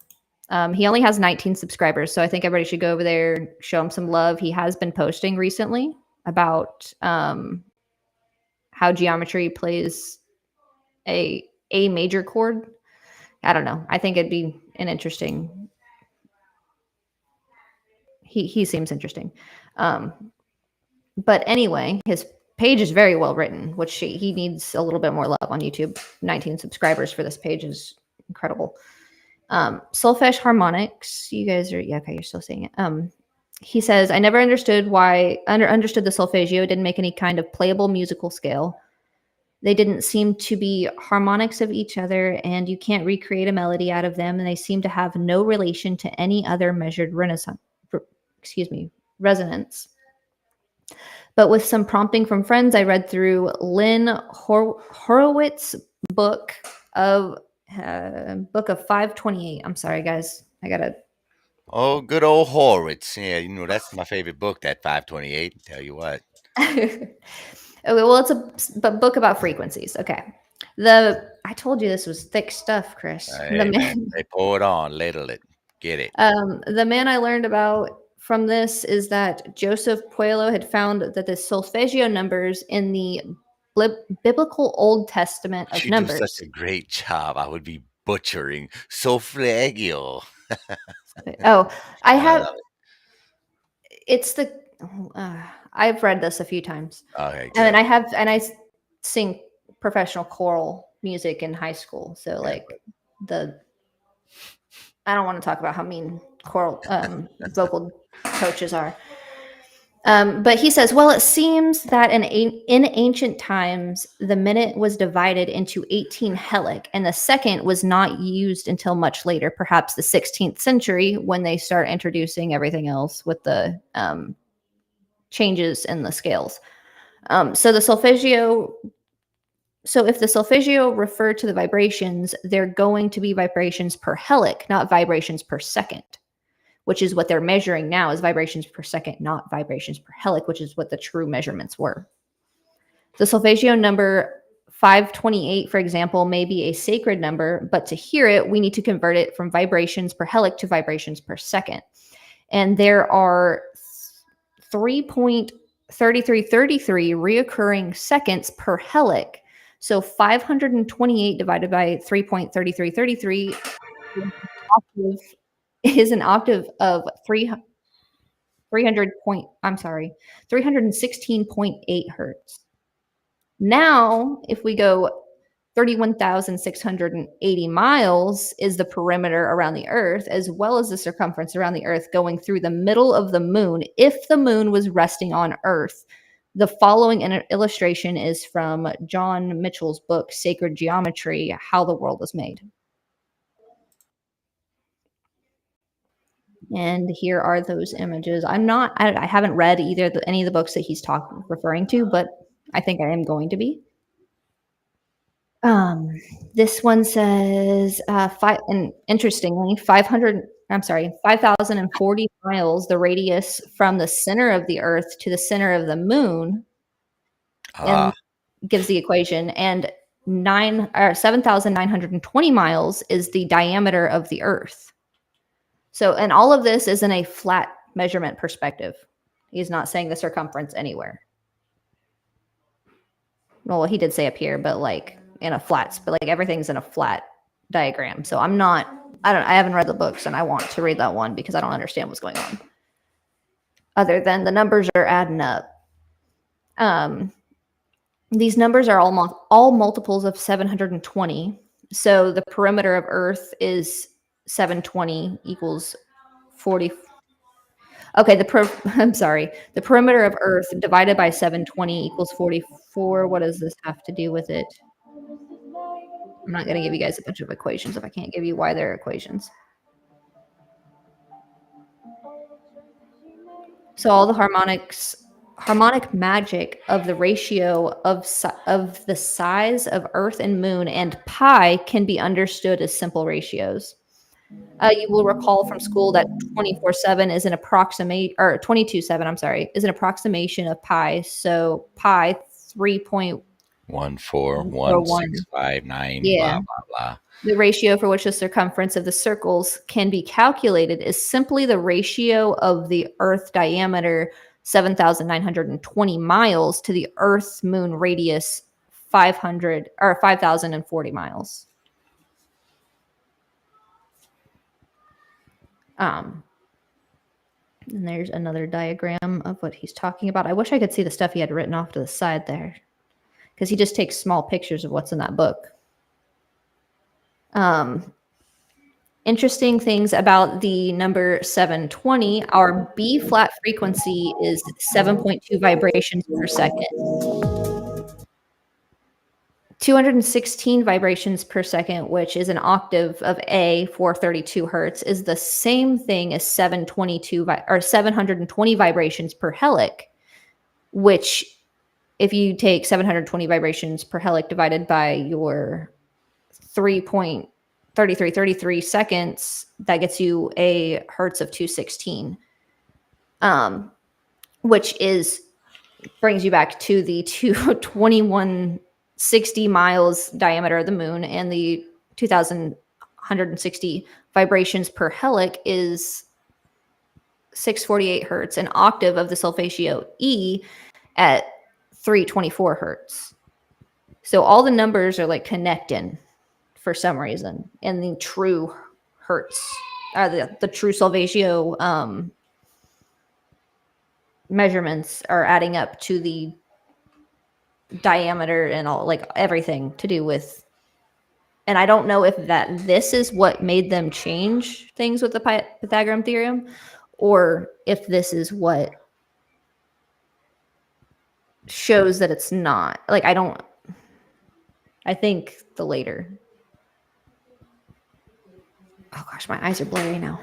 He only has 19 subscribers, so I think everybody should go over there, show him some love. He has been posting recently about how geometry plays a major chord. I don't know. I think it'd be an interesting. He seems interesting. But anyway, his page is very well written, which he needs a little bit more love on YouTube. 19 subscribers for this page is incredible. Solfege harmonics. You guys are okay. You're still seeing it. He says, I never understood understood the solfeggio. It didn't make any kind of playable musical scale. They didn't seem to be harmonics of each other, and you can't recreate a melody out of them. And they seem to have no relation to any other measured resonance. But with some prompting from friends, I read through Lynn Horowitz's book of 528. I'm sorry, guys. I gotta. Oh, good old Horwitz. Yeah, that's my favorite book, that 528. Tell you what. Okay, well, it's a book about frequencies. Okay. I told you this was thick stuff, Chris. Hey, man, they pour it on, ladle it, get it. The man I learned about from this is that Joseph Puello had found that the solfeggio numbers in the biblical Old Testament of You do such numbers. a great job. I would be butchering solfeggio. Oh, I have. love it. It's the. I've read this a few times, Okay, good. and I sing professional choral music in high school. So I don't want to talk about how mean choral vocal coaches are. But he says, well, it seems that in ancient times, the minute was divided into 18 helic, and the second was not used until much later, perhaps the 16th century, when they start introducing everything else with the changes in the scales. So the solfeggio. So if the solfeggio refer to the vibrations, they're going to be vibrations per helic, not vibrations per second, which is what they're measuring now is vibrations per second, not vibrations per helic, which is what the true measurements were. The solfeggio number 528, for example, may be a sacred number, but to hear it, we need to convert it from vibrations per helic to vibrations per second. And there are 3.3333 reoccurring seconds per helic. So 528 divided by 3.3333 is an octave of 316.8 hertz. Now, if we go 31,680 miles is the perimeter around the Earth, as well as the circumference around the Earth going through the middle of the moon, if the moon was resting on Earth. The following illustration is from John Mitchell's book, Sacred Geometry, How the World Was Made. And here are those images. I haven't read any of the books that he's referring to, but I think I am going to be. This one says, and interestingly, 5,040 miles, the radius from the center of the Earth to the center of the moon, and gives the equation, and 7,920 miles is the diameter of the Earth. So, and all of this is in a flat measurement perspective. He's not saying the circumference anywhere. Well, he did say up here, but like in a flat, but like everything's in a flat diagram. So I haven't read the books and I want to read that one because I don't understand what's going on. Other than the numbers are adding up. These numbers are all multiples of 720. So the perimeter of Earth is 720 equals 40. Okay, I'm sorry. The perimeter of Earth divided by 720 equals 44. What does this have to do with it? I'm not going to give you guys a bunch of equations if I can't give you why they're equations. So all the harmonic magic of the ratio of the size of Earth and Moon and pi can be understood as simple ratios. You will recall from school that 24/7 is an approximate, or 22/7, I'm sorry, is an approximation of pi. So pi 3.14165.9, yeah. blah, blah, blah. The ratio for which the circumference of the circles can be calculated is simply the ratio of the Earth diameter, 7,920 miles, to the Earth moon radius, 5,040 miles. And there's another diagram of what he's talking about. I wish I could see the stuff he had written off to the side there, because he just takes small pictures of what's in that book. Interesting things about the number 720, our B flat frequency is 7.2 vibrations per second. 216 vibrations per second, which is an octave of A, 432 hertz, is the same thing as 720 vibrations per helic, which if you take 720 vibrations per helic divided by your 3.3333 seconds, that gets you a hertz of 216, which brings you back to the 2160 miles diameter of the moon, and the 2,160 vibrations per helic is 648 hertz, an octave of the solfeggio E at 324 hertz. So all the numbers are like connecting for some reason, and the true hertz, the true solfeggio measurements are adding up to the diameter and all, like everything to do with. And I don't know if this is what made them change things with the Pythagorean theorem, or if this is what shows that it's not. Like, I think the later. Oh gosh, my eyes are blurry now.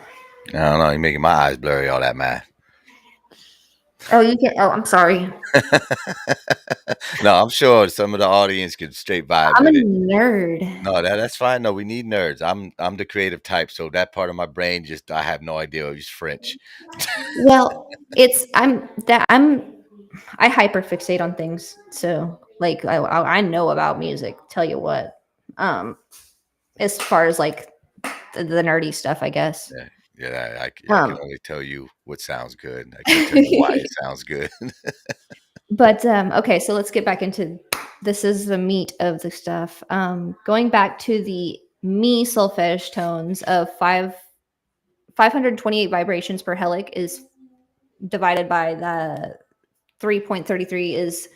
I don't know. You're making my eyes blurry, all that math. Oh, you can. Oh, I'm sorry. No, I'm sure some of the audience could straight vibe I'm a with it. nerd. No, that's fine. No, we need nerds. I'm the creative type, so that part of my brain I have no idea. It's French. Well, I hyperfixate on things. So like I know about music. Tell you what. As far as like the nerdy stuff, I guess. Yeah. I can only tell you what sounds good. I can't tell you why it sounds good. But okay, so let's get back into this. Is the meat of the stuff. Going back to the mi solfege tones of 528 vibrations per helic is divided by the 3.33 is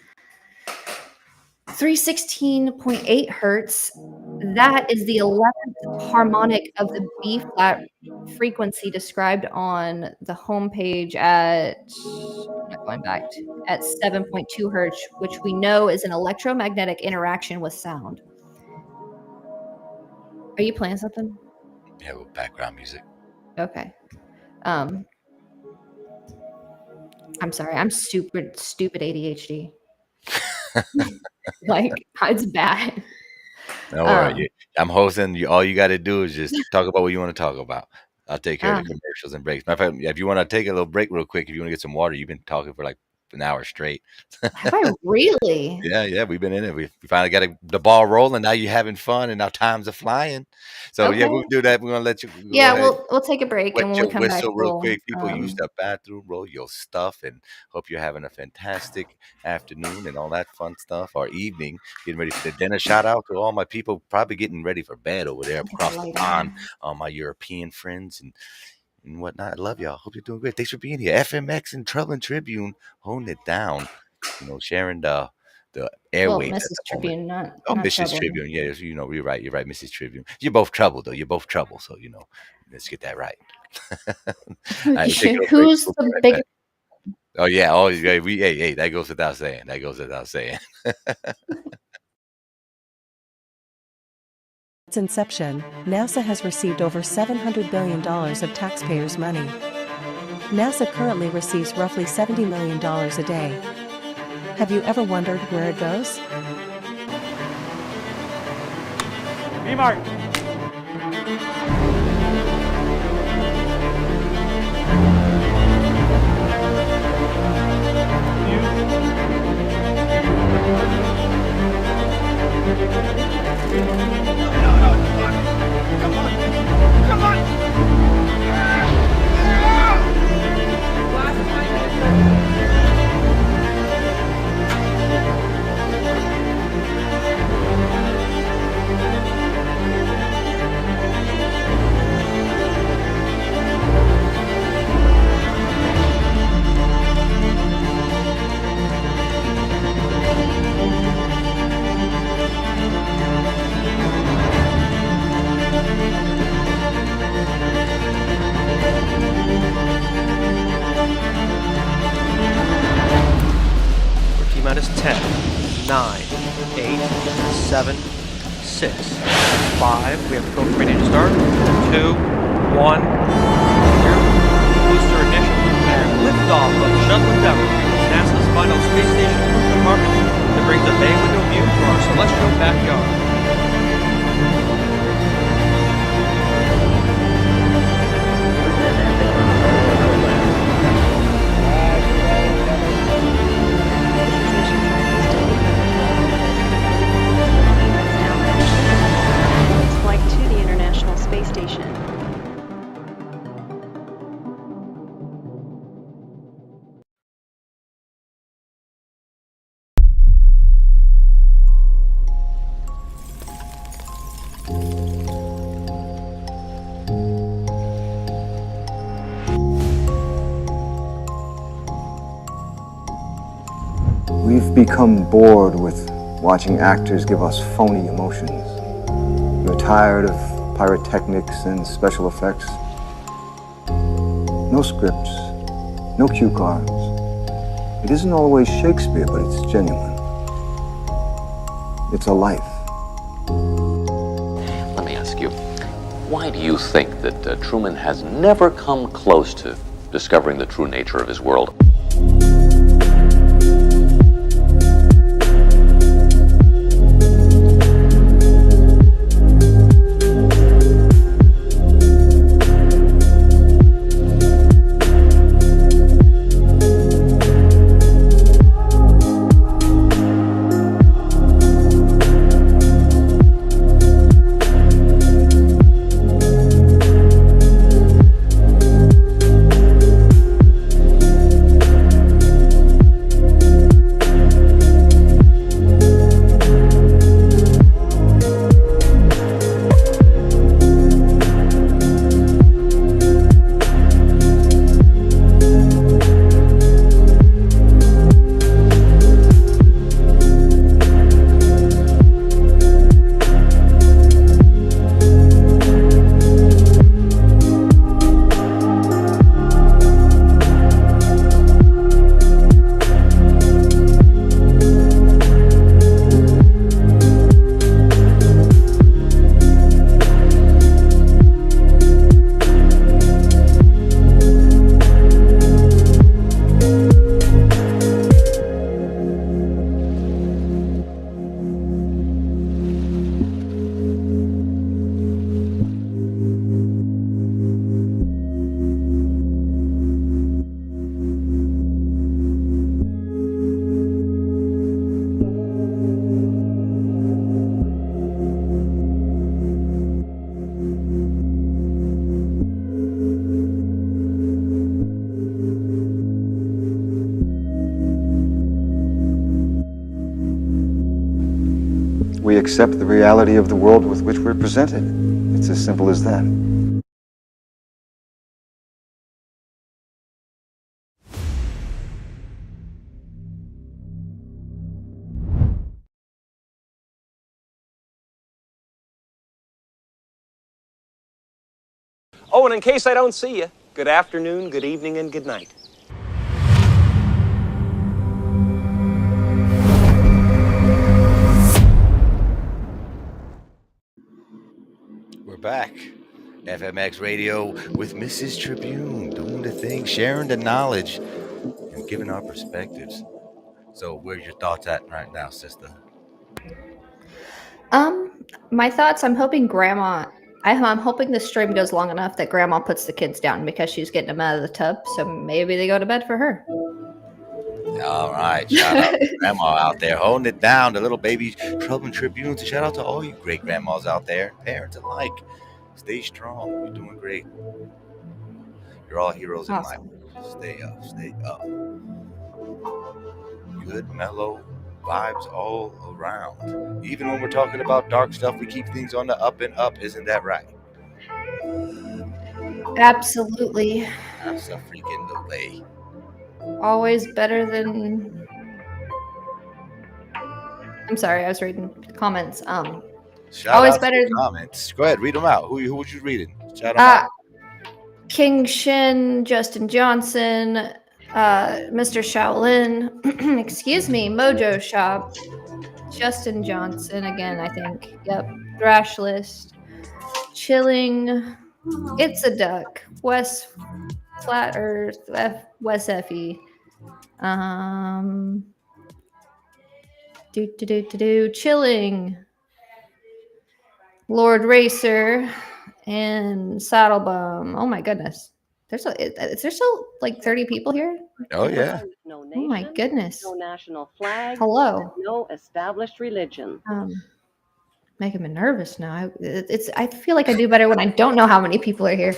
316.8 hertz. That is the 11th harmonic of the B flat frequency described on the homepage at, I'm not going back, at 7.2 hertz, which we know is an electromagnetic interaction with sound. Are you playing something? Yeah, with background music. Okay. I'm sorry. I'm super stupid ADHD. Like, it's bad. Don't worry. I'm hosting. All you got to do is just talk about what you want to talk about. I'll take care of the commercials and breaks. Matter of fact, if you want to take a little break real quick, if you want to get some water, you've been talking for like an hour straight. Have I really? Yeah, we've been in it. We finally got the ball rolling. Now you're having fun, and now times are flying. So yeah, we'll do that. We're gonna let you. Yeah, go ahead. we'll take a break, Wet and when your we come back, whistle real we'll, quick. People use the bathroom, roll your stuff, and hope you're having a fantastic afternoon and all that fun stuff, or evening, getting ready for the dinner. Shout out to all my people probably getting ready for bed over there across the pond, all my European friends and whatnot. I love y'all. Hope you're doing great. Thanks for being here. FMX and Tribune holding it down. Sharing the airwaves Mrs. at the Tribune, moment. not Mrs. Trouble. Tribune. Yeah, you're right. You're right, Mrs. Tribune. You're both trouble, though. You're both trouble. So, let's get that right. Who's the big? Oh, yeah. Oh, yeah. Hey, that goes without saying. Its inception, NASA has received over $700 billion of taxpayers' money. NASA currently receives roughly $70 million a day. Have you ever wondered where it goes? B-Mark. Come on! Minus 10, 9, 8, 7, 6, 5. We have the program ready to start. 2, 1. Here. Booster ignition. And liftoff of Shuttle Endeavour, NASA's final space station compartment that brings a bay window view to our celestial backyard. Flight to the International Space Station. We've become bored with watching actors give us phony emotions. We're tired of pyrotechnics and special effects. No scripts, no cue cards. It isn't always Shakespeare, but it's genuine. It's a life. Let me ask you, why do you think that Truman has never come close to discovering the true nature of his world? We accept the reality of the world with which we're presented. It's as simple as that. Oh, and in case I don't see you, good afternoon, good evening, and good night. We're back. FMX Radio with Mrs. Tribune, doing the thing, sharing the knowledge, and giving our perspectives. So, where's your thoughts at right now, sister? My thoughts. I'm hoping Grandma. I'm hoping the stream goes long enough that Grandma puts the kids down because she's getting them out of the tub. So maybe they go to bed for her. All right. Shout out to Grandma out there holding it down, the little baby Trouble Tribunes. And shout out to all you great grandmas out there, parents alike. Stay strong. You're doing great. You're all heroes in life. Stay up. Stay up. Good, mellow vibes all around. Even when we're talking about dark stuff, we keep things on the up and up. Isn't that right? Absolutely. That's a freaking no way. Always better than. I'm sorry, I was reading comments. Shout always out better. to the comments. Go ahead, read them out. Who was you reading? Shout them out. King Shin, Justin Johnson, Mr. Shaolin, excuse me, Mojo Shop, Justin Johnson again, I think. Yep. Thrash List, Chilling, It's a Duck, West Flat Earth, West Effie, Chilling, Lord Racer, and Saddlebum. Oh my goodness. Is there still like 30 people here? Oh yeah. No Oh my nation, goodness. no national flag, Hello. no established religion. Making me nervous now. I feel like I do better when I don't know how many people are here.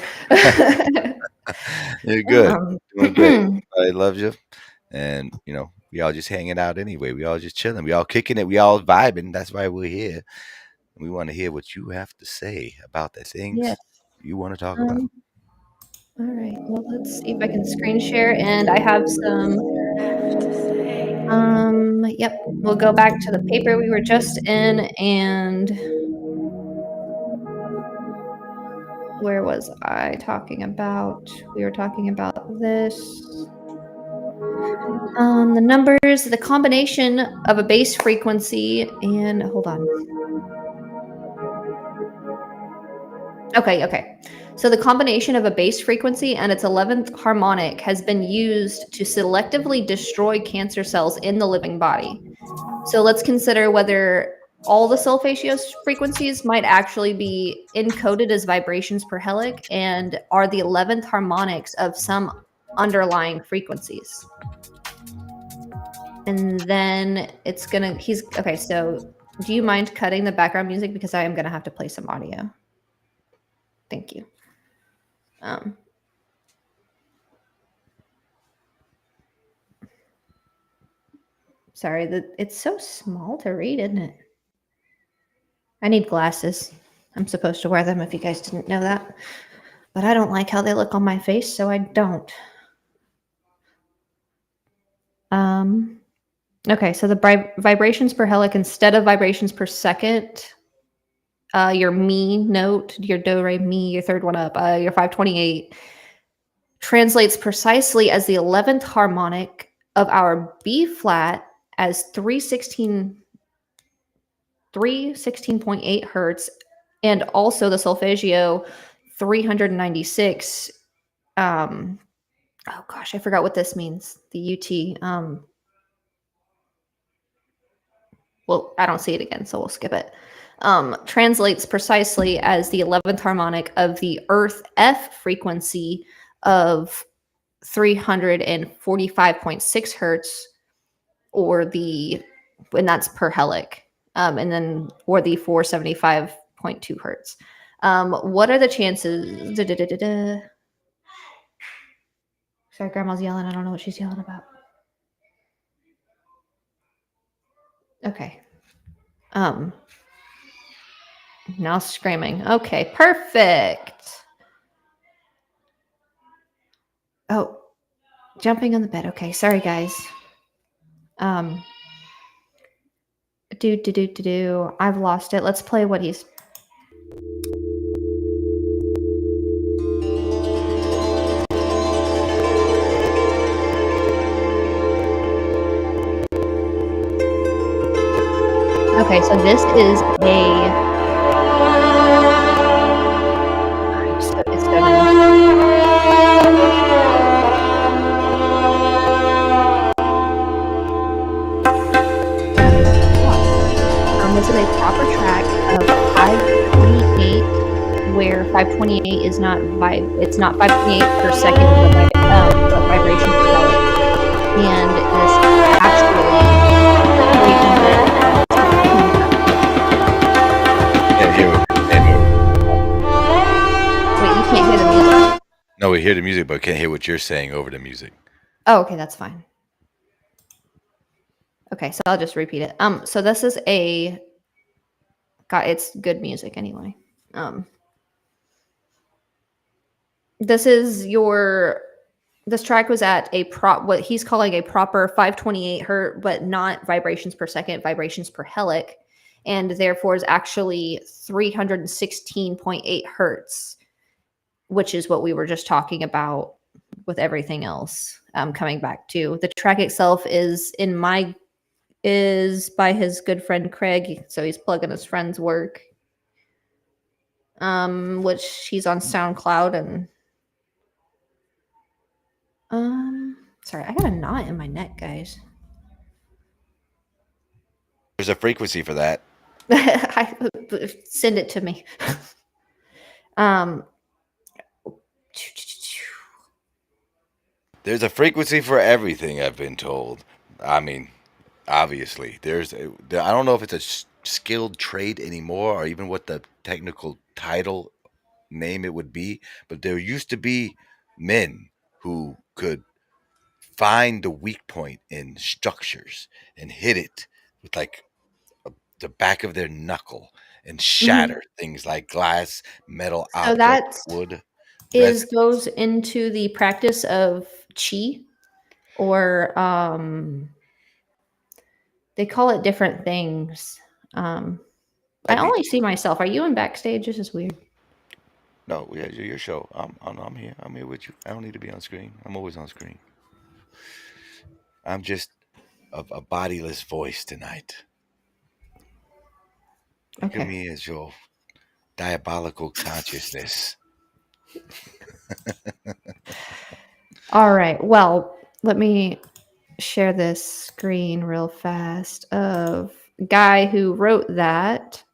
You're good. Doing great. I love you. And we all just hanging out anyway. We all just chilling. We all kicking it. We all vibing. That's why we're here. We want to hear what you have to say about the things you want to talk about. All right. Well, let's see if I can screen share. And I have some. Yep. We'll go back to the paper we were just in, and where was I talking about? We were talking about this. The numbers, the combination of a base frequency and hold on. Okay. So the combination of a base frequency and its 11th harmonic has been used to selectively destroy cancer cells in the living body. So let's consider whether all the solfeggio frequencies might actually be encoded as vibrations per helic and are the 11th harmonics of some underlying frequencies. And then okay, so do you mind cutting the background music because I am going to have to play some audio? Thank you. Sorry, it's so small to read, isn't it? I need glasses. I'm supposed to wear them if you guys didn't know that. But I don't like how they look on my face, so I don't. Okay, so the vibrations per helic instead of vibrations per second, your mi note, your do, re, mi, your third one up, your 528, translates precisely as the 11th harmonic of our B flat as 316.8 hertz, and also the solfeggio 396. Oh gosh, I forgot what this means. The UT. Well, I don't see it again, so we'll skip it. Translates precisely as the 11th harmonic of the Earth F frequency of 345.6 hertz, and that's per helic, and then or the 475.2 hertz. What are the chances? Sorry, Grandma's yelling. I don't know what she's yelling about. Okay. Now screaming. Okay, perfect. Oh, jumping on the bed. Okay, sorry guys. I've lost it. Let's play what he's. Okay, so this is it's so this is a proper track of 528, where 528 is not it's not 528 per second, but vibration per helic, and this actually 300. Wait, you can't hear the music? No, we hear the music, but can't hear what you're saying over the music. Oh, okay, that's fine. Okay, so I'll just repeat it. So this is it's good music anyway. This track was at what he's calling a proper 528 hertz, but not vibrations per second, vibrations per helic, and therefore is actually 316.8 hertz, which is what we were just talking about with everything else. Coming back to the track itself is by his good friend Craig, so he's plugging his friend's work, which he's on SoundCloud. And sorry, I got a knot in my neck, guys. There's a frequency for that. Send it to me. There's a frequency for everything, I've been told. I mean, obviously, I don't know if it's a skilled trade anymore, or even what the technical title name it would be, but there used to be men who could find the weak point in structures and hit it with like the back of their knuckle and shatter things like glass, metal objects, wood. Goes into the practice of chi, or they call it different things. I only see myself. Are you in backstage? This is weird. No, yeah, your show. I'm here. I'm here with you. I don't need to be on screen. I'm always on screen. I'm just a bodiless voice tonight. Think of Okay. me as your diabolical consciousness. All right. Well, let me share this screen real fast of guy who wrote that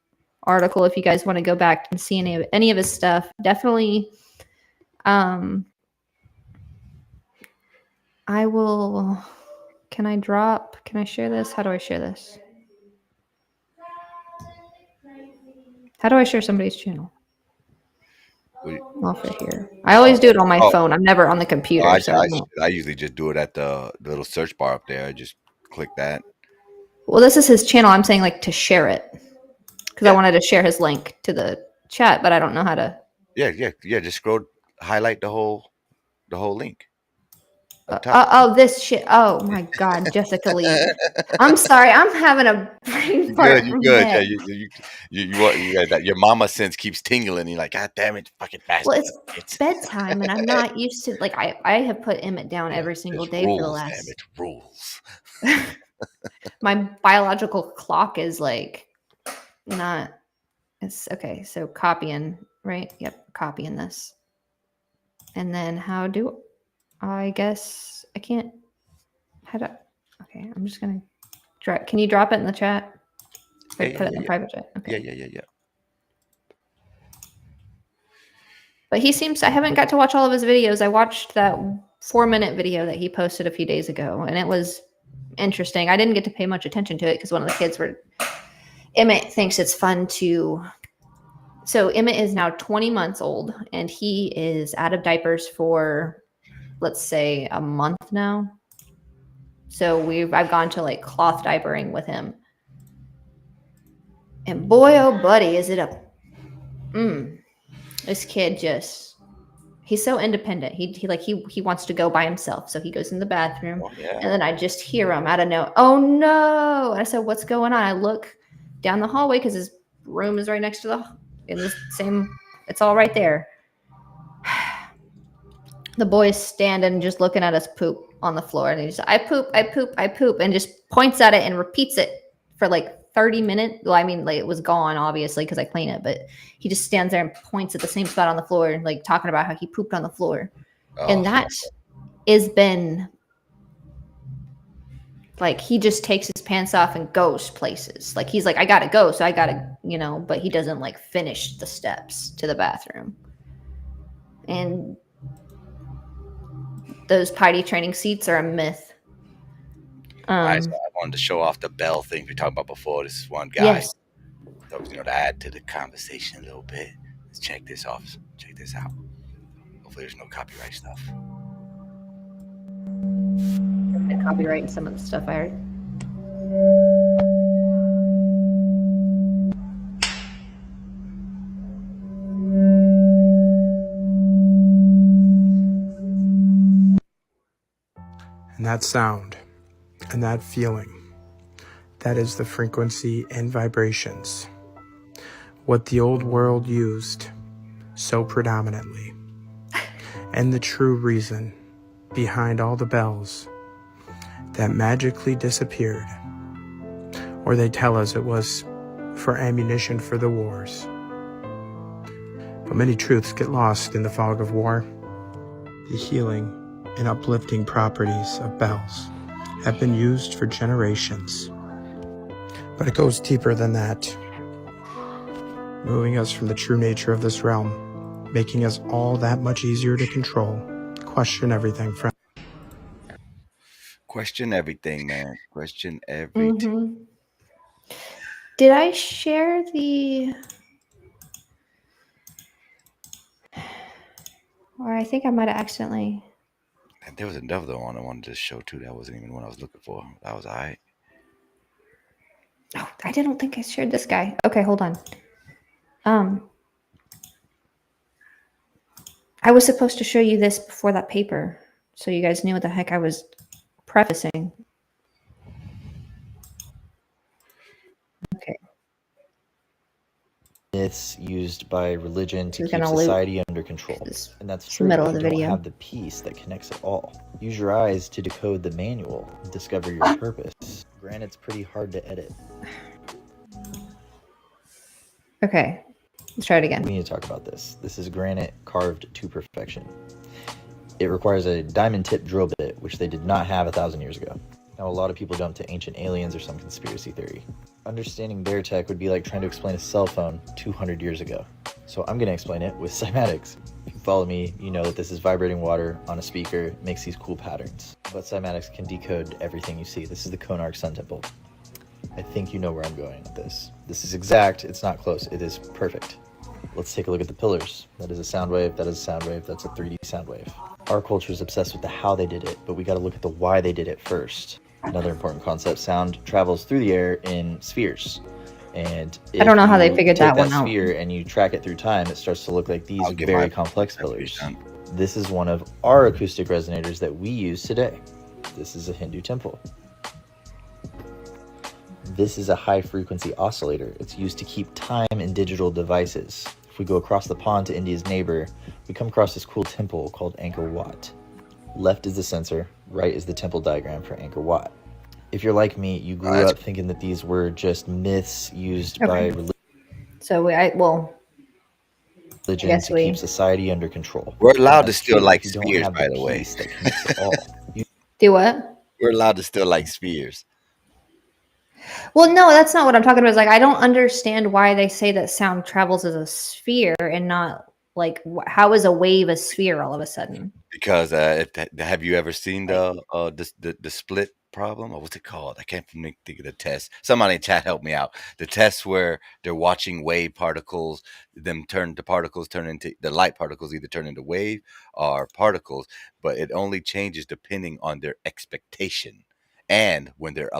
article. If you guys want to go back and see any of his stuff, definitely. I will. Can I share this? How do I share this? How do I share somebody's channel? Off of here. I always do it on my phone. I'm never on the computer. I usually just do it at the little search bar up there. I just click that. Well, this is his channel. I'm saying like to share it because I wanted to share his link to the chat, but I don't know how to. Yeah. Just highlight the whole link. This shit. Oh my God, Jessica Lee. I'm sorry. I'm having a brain fart. You good? Yeah, you that your mama sense keeps tingling. You're like, God damn it, fucking bastard. Well, it's bedtime, and I'm not used to like I have put Emmett down every single day for the last. Emmett rules. My biological clock is like not. It's okay. So copying, right? Yep, copying this, and then how do I guess I can't. How do? Okay, I'm just gonna. Can you drop it in the chat? Or put it in the private chat. Okay. Yeah. But he seems. I haven't got to watch all of his videos. I watched that 4-minute video that he posted a few days ago, and it was interesting. I didn't get to pay much attention to it because one of the kids were. Emmett thinks it's fun to. So Emmett is now 20 months old, and he is out of diapers for, let's say, a month now. So I've gone to like cloth diapering with him. And boy, oh buddy, is it this kid he's so independent. He wants to go by himself. So he goes in the bathroom and then I just hear him out of nowhere. Oh no. And I said, what's going on? I look down the hallway because his room is right next to it's all right there. The boy's standing just looking at us poop on the floor. And he's I poop, and just points at it and repeats it for like 30 minutes. Well, I mean, like it was gone, obviously, because I clean it, but he just stands there and points at the same spot on the floor, like talking about how he pooped on the floor. And that has been like he just takes his pants off and goes places. Like he's like, I gotta go, so I gotta, but he doesn't like finish the steps to the bathroom. And those potty training seats are a myth. I wanted to show off the bell thing we talked about before. This is one guy. Yes. So, to add to the conversation a little bit. Let's check this off. Check this out. Hopefully there's no copyright stuff. Copyright some of the stuff I heard. And that sound and that feeling, that is the frequency and vibrations. What the old world used so predominantly. And the true reason behind all the bells that magically disappeared. Or they tell us it was for ammunition for the wars. But many truths get lost in the fog of war. The healing and uplifting properties of bells have been used for generations. But it goes deeper than that, moving us from the true nature of this realm, making us all that much easier to control. Question everything, friend. Question everything, man. Question everything. Mm-hmm. Did I share the... Or I think I might have accidentally... And there was another one I wanted to show too. That wasn't even the one I was looking for. That was all right. Oh, I didn't think I shared this guy. Okay, hold on. I was supposed to show you this before that paper, so you guys knew what the heck I was prefacing. Okay. myths used by religion to She's keep gonna loop. society under control. And that's It's the true middle if of you the don't video. have the piece that connects it all. Use your eyes to decode the manual and discover your purpose. Granted, it's pretty hard to edit. Okay, let's try it again. We need to talk about this. This is granite carved to perfection. It requires a diamond tip drill bit, which they did not have 1,000 years ago. Now, a lot of people jump to ancient aliens or some conspiracy theory. Understanding their tech would be like trying to explain a cell phone 200 years ago. So I'm going to explain it with cymatics. If you follow me, you know that this is vibrating water on a speaker, makes these cool patterns. But cymatics can decode everything you see. This is the Konark Sun Temple. I think you know where I'm going with this. This is exact, it's not close, it is perfect. Let's take a look at the pillars. That is a sound wave, that is a sound wave, that's a 3D sound wave. Our culture is obsessed with the how they did it, but we gotta look at the why they did it first. Another important concept, sound travels through the air in spheres. And I don't know how they figured that one out. Take that sphere and you track it through time, it starts to look like these very complex pillars. This is one of our acoustic resonators that we use today. This is a Hindu temple. This is a high-frequency oscillator. It's used to keep time in digital devices. If we go across the pond to India's neighbor, we come across this cool temple called Angkor Wat. Left is the sensor, right is the temple diagram for Angkor Wat. If you're like me, you grew up thinking that these were just myths used by religion So to keep society under control. We're allowed to That's still true like if you don't spheres, have by the the way. piece that connects it all. Do what? We're allowed to still like spheres. Well, no, that's not what I'm talking about. It's like I don't understand why they say that sound travels as a sphere and not like how is a wave a sphere all of a sudden? Because have you ever seen the split problem, or what's it called? I can't think of the test. Somebody in chat help me out. The test where they're watching wave particles, particles turn into the light particles either turn into wave or particles, but it only changes depending on their expectation and when they're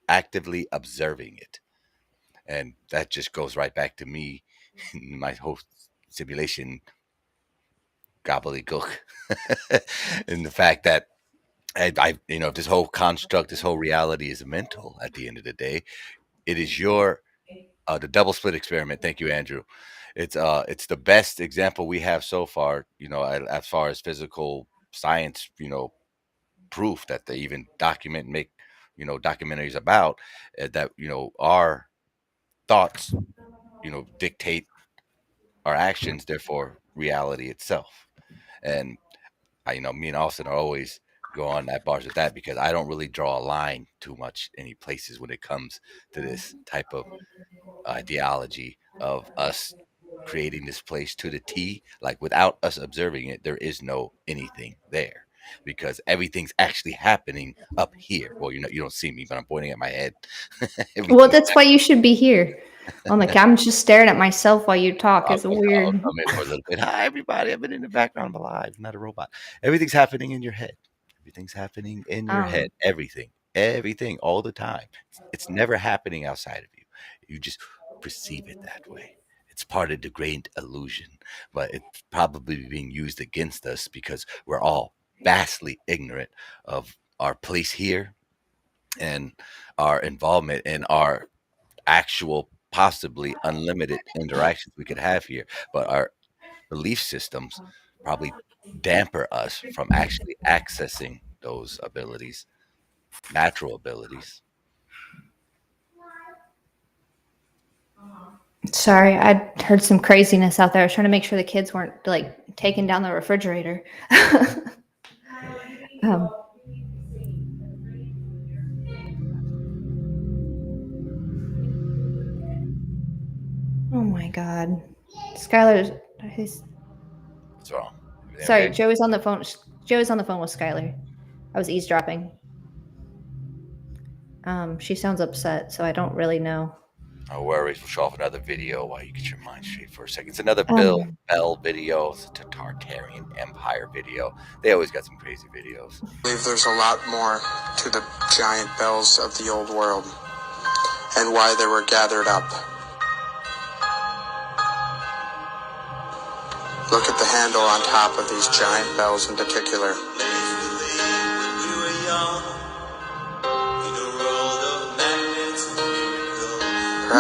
actively observing it. And that just goes right back to me, my whole simulation gobbledygook, and the fact that I if this whole construct, this whole reality is mental at the end of the day, it is your the double split experiment. Thank you, Andrew. It's the best example we have so far, as far as physical science, proof that they even make, documentaries about that, our thoughts, dictate our actions, therefore reality itself. And me and Austin are always go on that bars with that because I don't really draw a line too much any places when it comes to this type of ideology of us creating this place to the T. Like without us observing it, there is no anything there because everything's actually happening up here. Well, you don't see me, but I'm pointing at my head. Well, that's why you should be here. I'm like, I'm just staring at myself while you talk. It's weird. I'll come in for a little bit. Hi, everybody. I've been in the background. I'm alive. I'm not a robot. Everything's happening in your head. Everything's happening in your head. Everything, all the time. It's never happening outside of you. You just perceive it that way. It's part of the great illusion, but it's probably being used against us because we're all vastly ignorant of our place here and our involvement in our actual possibly unlimited interactions we could have here, but our belief systems probably damper us from actually accessing those abilities, natural abilities. Sorry, I heard some craziness out there. I was trying to make sure the kids weren't like taking down the refrigerator. Oh my God, Skylar's. What's wrong? Everything Sorry, okay? Joey's on the phone. Joey's on the phone with Skylar. I was eavesdropping. She sounds upset, so I don't really know. No worries. We'll show off another video while you get your mind straight for a second. It's another Bell video. It's a Tartarian Empire video. They always got some crazy videos. I believe there's a lot more to the giant bells of the old world and why they were gathered up. Look at the handle on top of these giant bells in particular.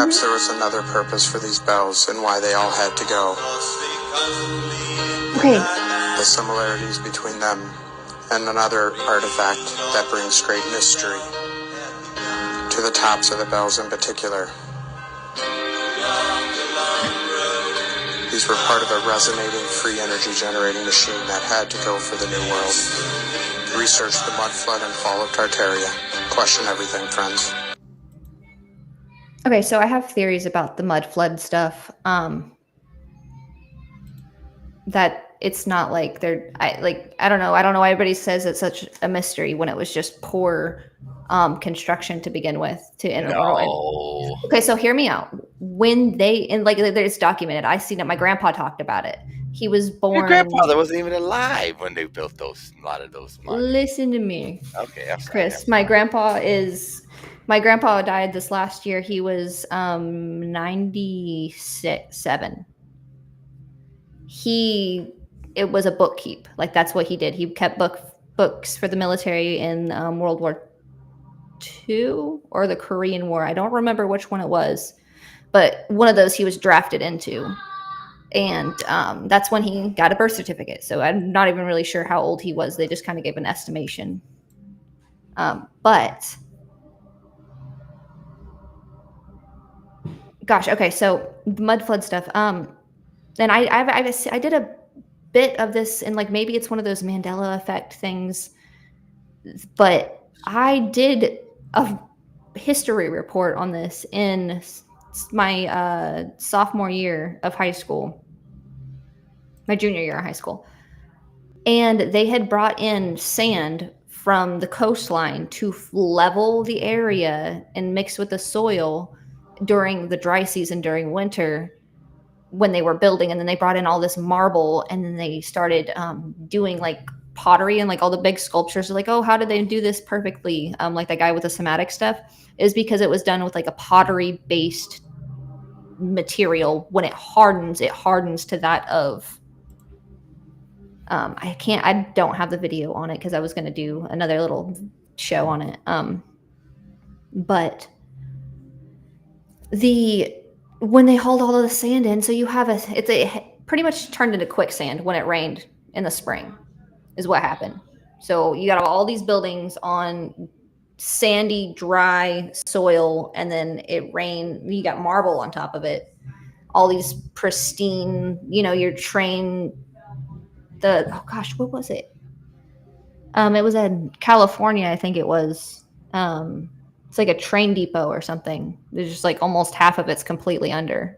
Perhaps there was another purpose for these bells and why they all had to go. Okay. The similarities between them and another artifact that brings great mystery to the tops of the bells in particular. These were part of a resonating free energy generating machine that had to go for the New World. Research the mud flood and fall of Tartaria. Question everything, friends. Okay, so I have theories about the mud flood stuff. That it's not like I don't know why everybody says it's such a mystery when it was just poor construction to begin with No. Okay, so hear me out. When they and like it's documented, I seen it. My grandpa talked about it. He was born. Your grandfather wasn't even alive when they built a lot of those monuments. Listen to me. Okay, I'm sorry. Chris, my grandpa died this last year. He was 97. It was a bookkeep. Like that's what he did. He kept books for the military in World War II or the Korean War. I don't remember which one it was, but one of those he was drafted into. And that's when he got a birth certificate. So I'm not even really sure how old he was. They just kind of gave an estimation. But gosh, okay. So the mud flood stuff. And I did a bit of this, and like maybe it's one of those Mandela effect things. But I did a history report on this in my sophomore year of high school. My junior year of high school. And they had brought in sand from the coastline to level the area and mix with the soil during the dry season, during winter, when they were building. And then they brought in all this marble, and then they started doing like pottery and like all the big sculptures. Like, oh, how did they do this perfectly? Like that guy with the somatic stuff, is because it was done with like a pottery based material. When it hardens to that of I don't have the video on it because I was going to do another little show on it. But when they hauled all of the sand in, so you have it pretty much turned into quicksand when it rained in the spring is what happened. So you got all these buildings on sandy, dry soil, and then it rained. You got marble on top of it. All these pristine, your train. What was it? It was in California, I think it was. It's like a train depot or something. There's just like almost half of it's completely under.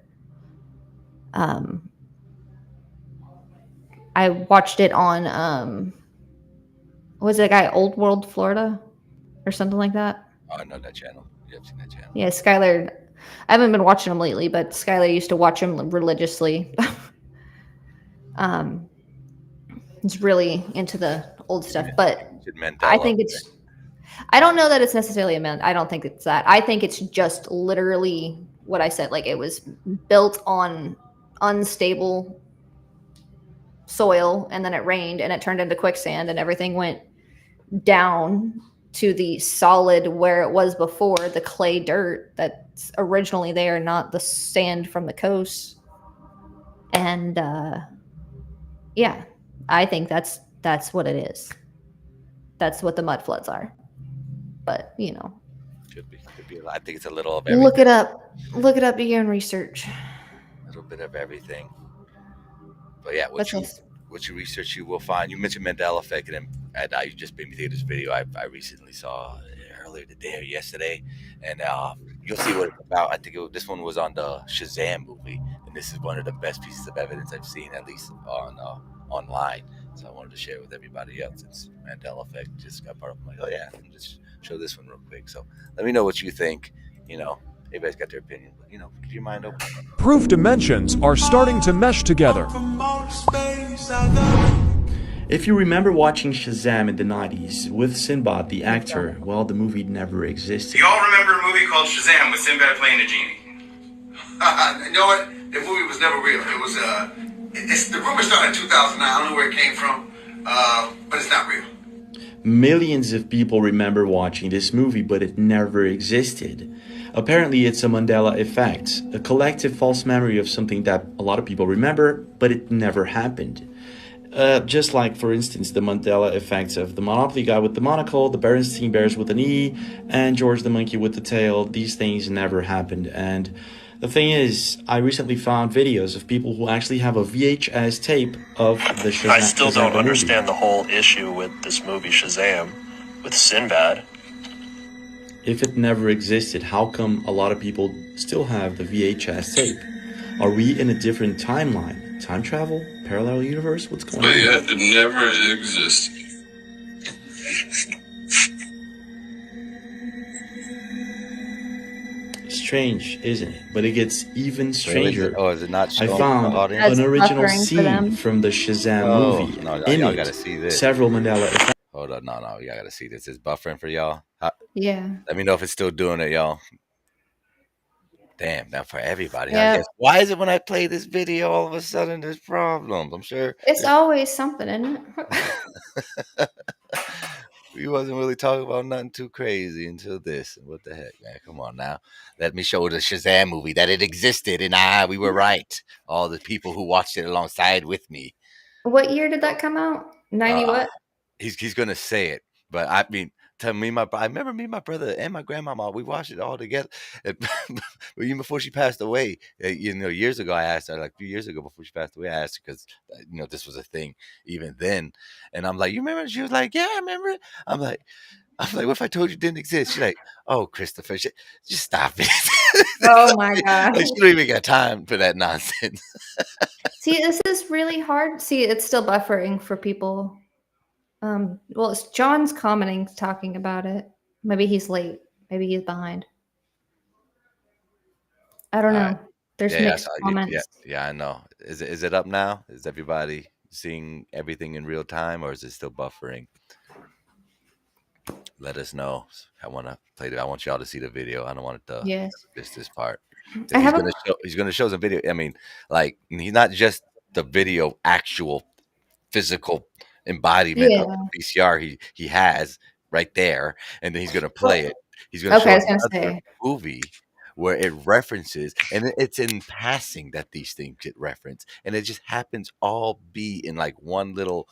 I watched it on was it guy Old World Florida or something like that? Oh, I know that channel. Yeah, I've seen that channel. Yeah, Skylar. I haven't been watching them lately, but Skylar used to watch them religiously. It's really into the old stuff, but I think it's. I don't know that it's necessarily I don't think it's that. I think it's just literally what I said. Like it was built on unstable soil, and then it rained, and it turned into quicksand, and everything went down to the solid where it was before, the clay dirt that's originally there, not the sand from the coast. And yeah, I think that's what it is. That's what the mud floods are. But Could be. I think it's a little of everything. Look it up. Do your own research. A little bit of everything. But yeah, what you research, you will find. You mentioned Mandela effect, and you just made me think of this video I recently saw earlier today or yesterday, and you'll see what it's about. I think this one was on the Shazam movie, and this is one of the best pieces of evidence I've seen, at least on online. So I wanted to share it with everybody else. It's Mandela effect just got part of. I'm like, oh yeah, let me just show this one real quick. So let me know what you think. Everybody's got their opinion, but keep your mind open. Proof dimensions are starting to mesh together. If you remember watching Shazam in the 90s with Sinbad, the actor, well, the movie never existed. Do you all remember a movie called Shazam with Sinbad playing a genie? You know what? The movie was never real. It was, the rumor started in 2009. I don't know where it came from, but it's not real. Millions of people remember watching this movie, but it never existed. Apparently, it's a Mandela effect, a collective false memory of something that a lot of people remember, but it never happened. Just like, for instance, the Mandela effects of the Monopoly guy with the monocle, the Berenstein Bears with an E, and George the monkey with the tail. These things never happened. And the thing is, I recently found videos of people who actually have a VHS tape of the Shazam. I still don't Shazam understand movie. the whole issue with this movie Shazam, with Sinbad. If it never existed, how come a lot of people still have the VHS tape? Are we in a different timeline? Time travel? Parallel universe? What's going on? But yet it never existed. Strange, isn't it? But it gets even stranger. Oh, is it not I showing found the audience? an original buffering for them. scene from the Shazam movie. No, In y'all it, gotta see this. several Mandela effects. Hold on, no, y'all gotta see this. It's buffering for y'all. Yeah. Let me know if it's still doing it, y'all. Damn, not for everybody. Yeah. I guess. Why is it when I play this video, all of a sudden there's problems? I'm sure It's always something, isn't it? we wasn't really talking about nothing too crazy until this. What the heck, man? Come on now. Let me show the Shazam movie that it existed, and we were right. All the people who watched it alongside with me. What year did that come out? 90 what? He's gonna say it, but I mean, I remember me, my brother, and my grandmama. We watched it all together. But even before she passed away, years ago, I asked her, like a few years ago before she passed away, I asked her because this was a thing even then, and I'm like, you remember? She was like, yeah, I remember it. I'm like, what if I told you it didn't exist? She's like, oh, Christopher, just stop it. Oh my god. Like, she don't even got time for that nonsense. See, this is really hard. See, it's still buffering for people. Well, it's John's commenting, talking about it. Maybe he's late. Maybe he's behind. I don't know. Right. There's mixed comments. Yeah, I know. Is it up now? Is everybody seeing everything in real time, or is it still buffering? Let us know. I want to play it. I want y'all to see the video. I don't want it to miss this part. He's gonna show some video. I mean, like, he's not just the video, actual physical embodiment of the VCR he has right there, and then he's gonna play it. He's gonna show another movie where it references, and it's in passing that these things get referenced, and it just happens all be in like one little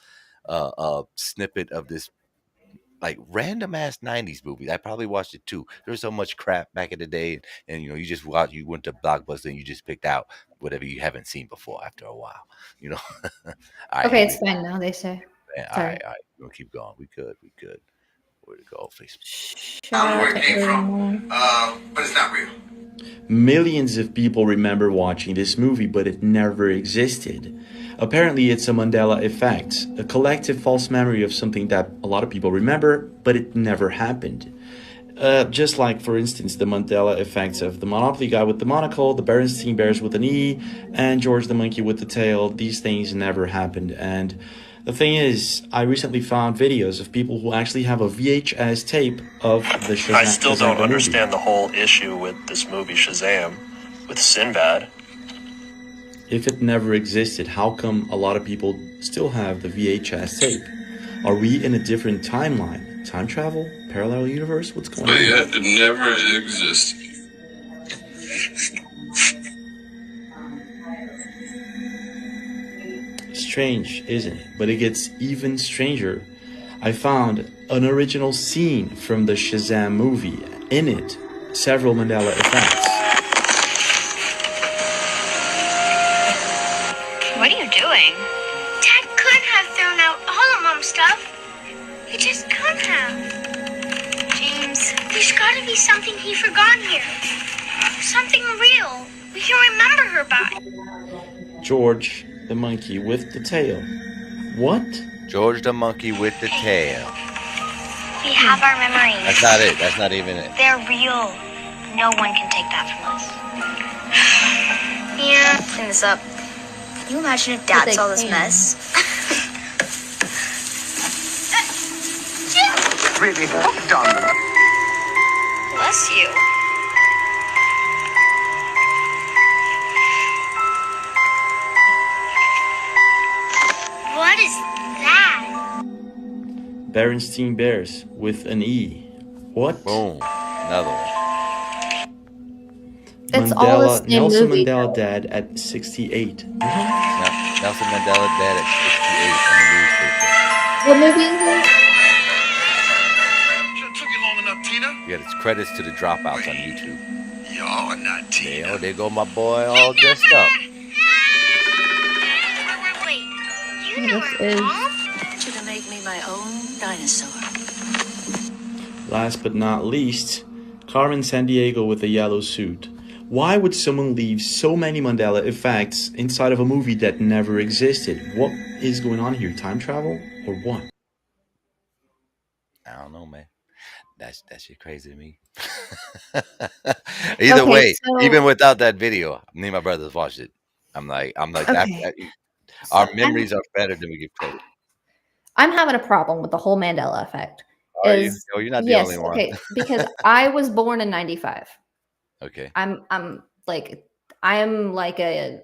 snippet of this like random ass 90s movie. I probably watched it too. There was so much crap back in the day, and you went to Blockbuster and you just picked out whatever you haven't seen before after a while. All right, Okay, it's fine now, they say. all right. We'll keep going. We could. Where'd it go? Facebook. I don't know where it came from, but it's not real. Millions of people remember watching this movie, but it never existed. Apparently, it's a Mandela effect, a collective false memory of something that a lot of people remember, but it never happened. Just like, for instance, the Mandela effects of the Monopoly guy with the monocle, the Berenstein Bears with an E, and George the monkey with the tail. These things never happened. And the thing is, I recently found videos of people who actually have a VHS tape of the Shazam. I still don't Shazam understand movie. the whole issue with this movie Shazam, with Sinbad. If it never existed, how come a lot of people still have the VHS tape? Are we in a different timeline? Time travel? Parallel universe? What's going on? But yet it never existed. Strange, isn't it? But it gets even stranger. I found an original scene from the Shazam movie. In it, several Mandela effects. What are you doing? Dad couldn't have thrown out all of Mom's stuff. He just couldn't have. James, there's gotta be something he forgot here. Something real we can remember her by. George the monkey with the tail. What? George the monkey with the tail. We have our memories. That's not it. That's not even it. They're real. No one can take that from us. Yeah, clean this up. Can you imagine if Dad saw this mess? Really done. Bless you. What is that? Berenstein Bears with an E. What? Boom. Another one. It's all the same Nelson movie, Mandela though. died at 68. Nelson Mandela dead at 68 on the newspaper. What movie is this? Took you long enough, Tina. Yeah, it's credits to the dropouts on YouTube. You're not Tina. There go my boy all dressed up. Wait, you know This her is mom? To make me my own dinosaur. Last but not least, Carmen Sandiego with a yellow suit. Why would someone leave so many Mandela effects inside of a movie that never existed? What is going on here? Time travel or what? I don't know, man. That shit crazy to me. Either Okay, way, so- even without that video, me and my brothers watched it. I'm like, Okay. our So memories are better than we give credit. I'm having a problem with the whole Mandela effect. Are you? Oh, you're not the Yes, only one. okay, because I was born in 95. Okay. I'm like I am like a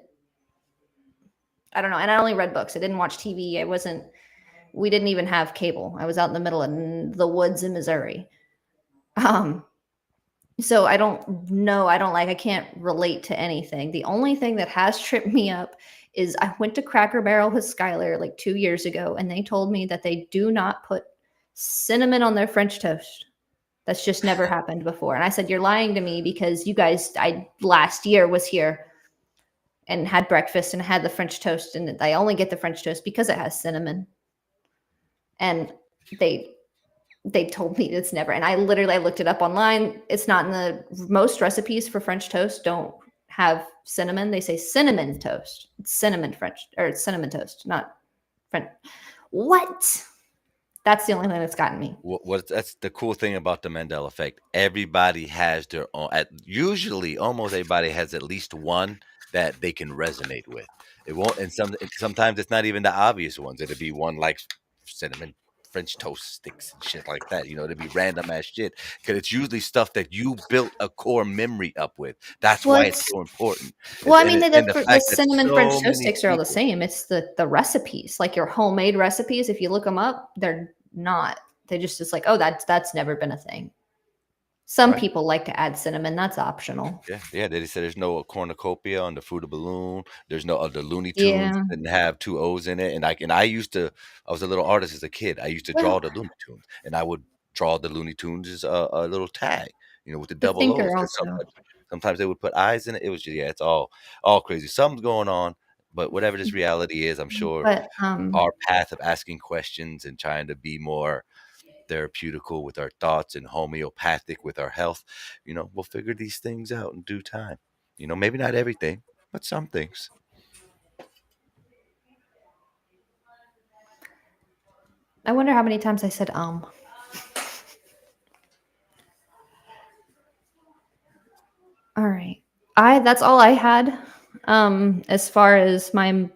I don't know, and I only read books. I didn't watch TV. We didn't even have cable. I was out in the middle of the woods in Missouri. So I don't know. I can't relate to anything. The only thing that has tripped me up is I went to Cracker Barrel with Skylar like 2 years ago, and they told me that they do not put cinnamon on their French toast. That's just never happened before. And I said, you're lying to me because you guys, last year was here and had breakfast and had the French toast, and I only get the French toast because it has cinnamon. And they told me it's never, and I looked it up online. It's not in the most recipes for French toast don't have cinnamon. They say cinnamon toast. It's cinnamon French, or it's cinnamon toast, not French. What? That's the only thing that's gotten me. That's the cool thing about the Mandela effect. Everybody has their own. Usually, almost everybody has at least one that they can resonate with. It won't, and sometimes it's not even the obvious ones. It'll be one like cinnamon French toast sticks and shit like that. It'd be random ass shit because it's usually stuff that you built a core memory up with. That's why it's so important. Well, I mean, the the cinnamon French toast many sticks are all the same. It's the recipes, like your homemade recipes. If you look them up, they're not. They it's like, oh, that's never been a thing. Some people like to add cinnamon. That's optional. Yeah. They said there's no cornucopia on the Fruit of Balloon. There's no other Looney Tunes. Yeah. Didn't have 2 O's in it. And I was a little artist as a kid. I used to draw the Looney Tunes, and I would draw the Looney Tunes as a little tag, with the double O's. Thinker 'Cause also. sometimes they would put eyes in it. It was just, it's all crazy. Something's going on, but whatever this reality is, I'm sure But our path of asking questions and trying to be more therapeutical with our thoughts and homeopathic with our health, we'll figure these things out in due time. Maybe not everything, but some things. I wonder how many times I said All right. That's all I had. As far as my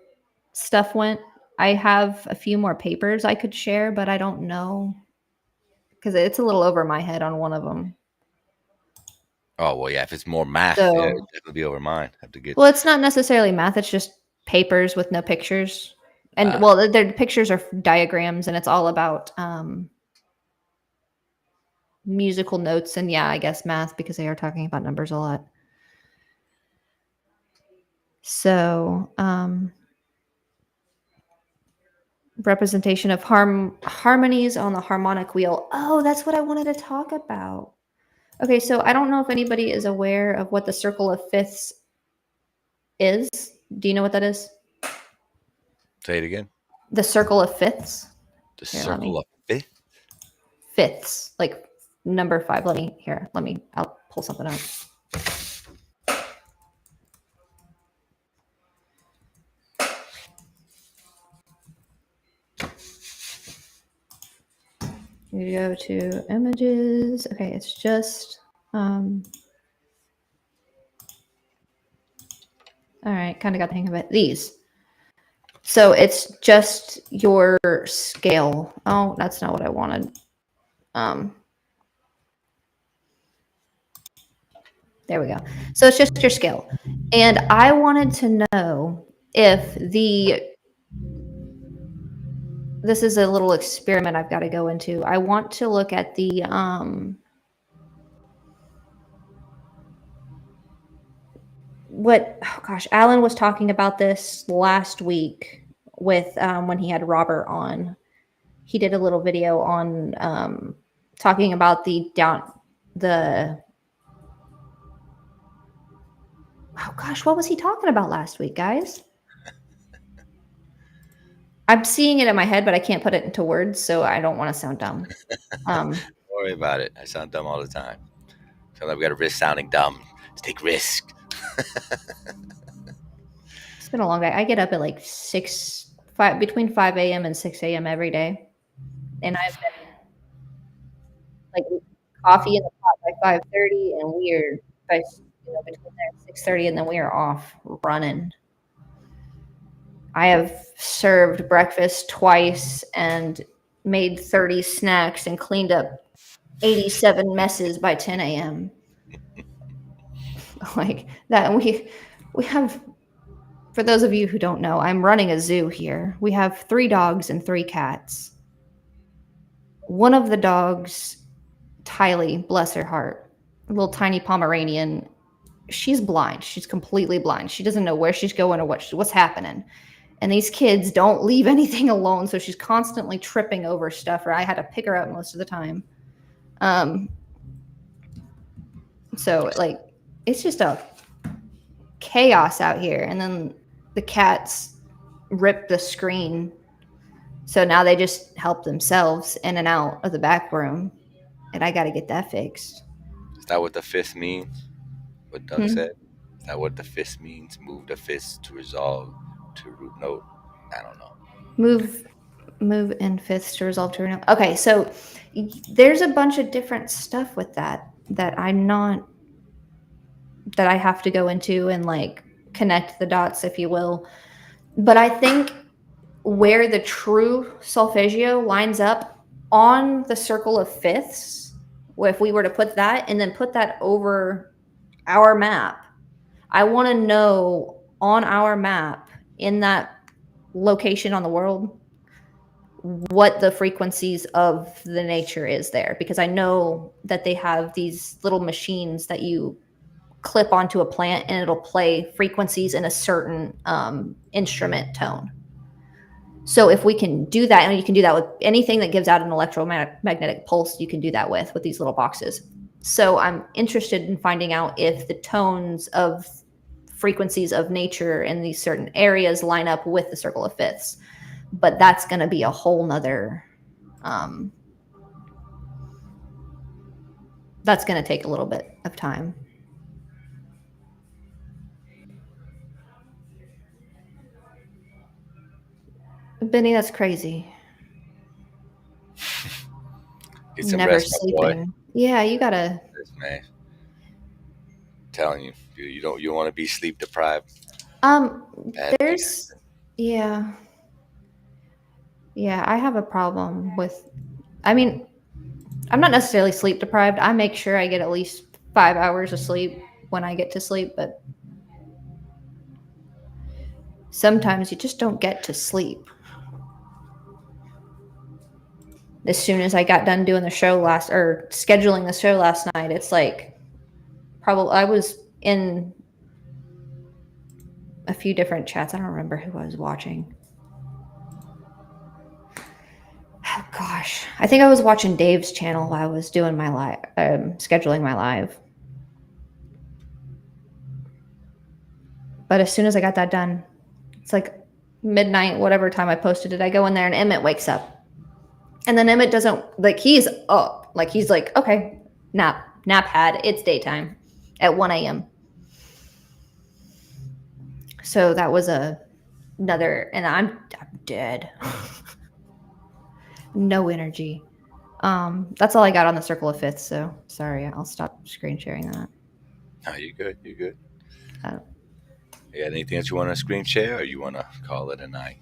stuff went, I have a few more papers I could share, but I don't know because it's a little over my head on one of them. Oh, well, yeah, if it's more math, So- yeah, it'd definitely be over mine. Have to get Well, it's not necessarily math. It's just papers with no pictures. And their pictures are diagrams, and it's all about musical notes. And yeah, I guess math, because they are talking about numbers a lot. So representation of harmonies on the harmonic wheel. Oh, that's what I wanted to talk about. Okay, so I don't know if anybody is aware of what the circle of fifths is. Do you know what that is? Say it again. The circle of fifths. The circle of fifth? Fifths, like number 5. I'll pull something up. You go to images. Okay, it's just all right, kind of got the hang of it. These. So it's just your scale. Oh, that's not what I wanted. There we go. So it's just your scale. And I wanted to know if this is a little experiment I've got to go into. I want to look at the Alan was talking about this last week with when he had Robert on. He did a little video on talking about what was he talking about last week, guys? I'm seeing it in my head, but I can't put it into words, so I don't want to sound dumb. Don't worry about it. I sound dumb all the time. So I've got to risk sounding dumb. Let's take risk. It's been a long day. I get up at like between 5 a.m. and 6 a.m. every day. And I've been like coffee in the pot by 5:30, and we're between there and 6:30, and then we are off running. I have served breakfast twice and made 30 snacks and cleaned up 87 messes by 10 a.m. Like that. And we have, for those of you who don't know, I'm running a zoo here. We have 3 dogs and 3 cats. One of the dogs, Tylee, bless her heart, a little tiny Pomeranian, she's blind. She's completely blind. She doesn't know where she's going or what's happening. And these kids don't leave anything alone, so she's constantly tripping over stuff, or I had to pick her up most of the time. So like it's just a chaos out here. And then the cats ripped the screen, so now they just help themselves in and out of the back room, and I got to get that fixed. Is that what the fist means? What Doug said? Is that what the fist means? Move the fist to resolve to root note? I don't know. Move in fifths to resolve to renew. Okay, so there's a bunch of different stuff with that I have to go into and like connect the dots, if you will. But I think where the true solfeggio lines up on the circle of fifths, if we were to put that and then put that over our map, I want to know on our map in that location on the world what the frequencies of the nature is there, because I know that they have these little machines that you clip onto a plant and it'll play frequencies in a certain instrument tone. So if we can do that, and you can do that with anything that gives out an electromagnetic pulse, you can do that with these little boxes. So I'm interested in finding out if the tones of frequencies of nature in these certain areas line up with the circle of fifths. But that's going to be a whole nother, that's going to take a little bit of time. Benny, that's crazy. Get some Never rest, my boy. sleeping. Yeah, you gotta. Man, I'm telling you, you don't want to be sleep deprived. There's, yeah, I have a problem with. I mean, I'm not necessarily sleep deprived. I make sure I get at least 5 hours of sleep when I get to sleep, but sometimes you just don't get to sleep. As soon as I got done doing the show scheduling the show last night, it's like I was in a few different chats. I don't remember who I was watching. Oh gosh, I think I was watching Dave's channel while I was doing my live, scheduling my live. But as soon as I got that done, it's like midnight, whatever time I posted it, I go in there and Emmett wakes up. And then Emmett doesn't, like, he's up. Like, he's like, okay, nap had, it's daytime at 1 a.m. So that was another, and I'm dead. No energy. That's all I got on the circle of fifths, so sorry, I'll stop screen sharing that. No, you're good. You're good. You got anything that you want to screen share, or you want to call it a night?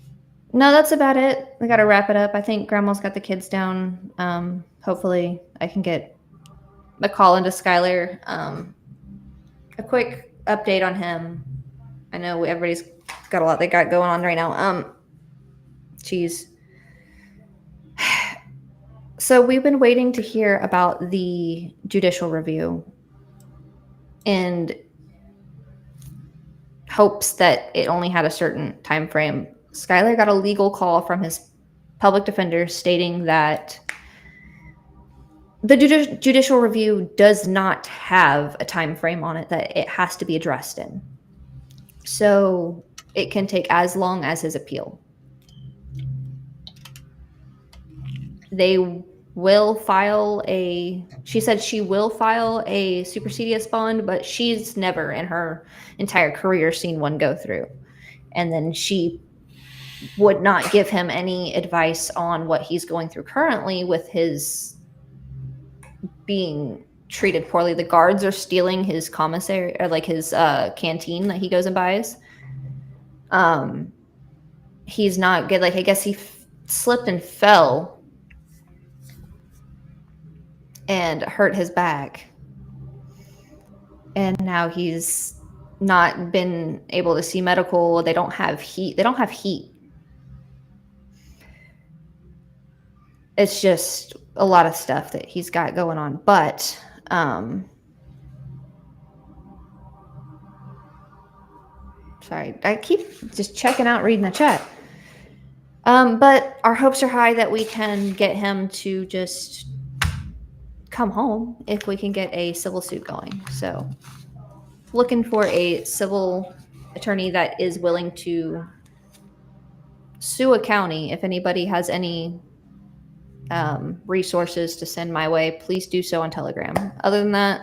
No, that's about it. We got to wrap it up. I think Grandma's got the kids down. Hopefully, I can get a call into Skylar. A quick update on him. I know everybody's got a lot they got going on right now. She's So we've been waiting to hear about the judicial review and hopes that it only had a certain time frame. Skylar got a legal call from his public defender stating that the judicial review does not have a time frame on it that it has to be addressed in. So it can take as long as his appeal. They will file she said she will file a supersedious bond, but she's never in her entire career seen one go through. And then she would not give him any advice on what he's going through currently with his being treated poorly. The guards are stealing his commissary, or like his canteen that he goes and buys. He's not good. Like, I guess he slipped and fell and hurt his back. And now he's not been able to see medical. They don't have heat. It's just a lot of stuff that he's got going on. But sorry, I keep just checking out, reading the chat. But our hopes are high that we can get him to just come home if we can get a civil suit going. So looking for a civil attorney that is willing to sue a county. If anybody has any resources to send my way, please do so on Telegram. Other than that,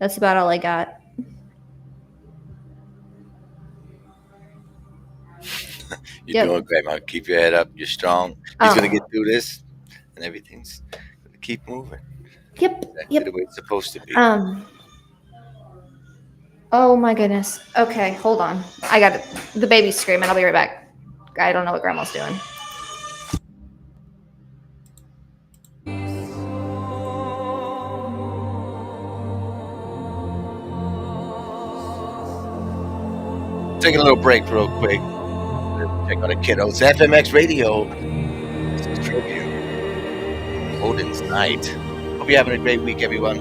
that's about all I got. You're doing great, man. Keep your head up. You're strong. He's gonna get through this, and everything's gonna keep moving. Yep. Exactly the way it's supposed to be. Oh my goodness. Okay, hold on. I got it. The baby's screaming. I'll be right back. I don't know what Grandma's doing. Taking a little break real quick. Check on the kiddos. FMX Radio. This is Tribune. Odin's Night. Hope you're having a great week, everyone.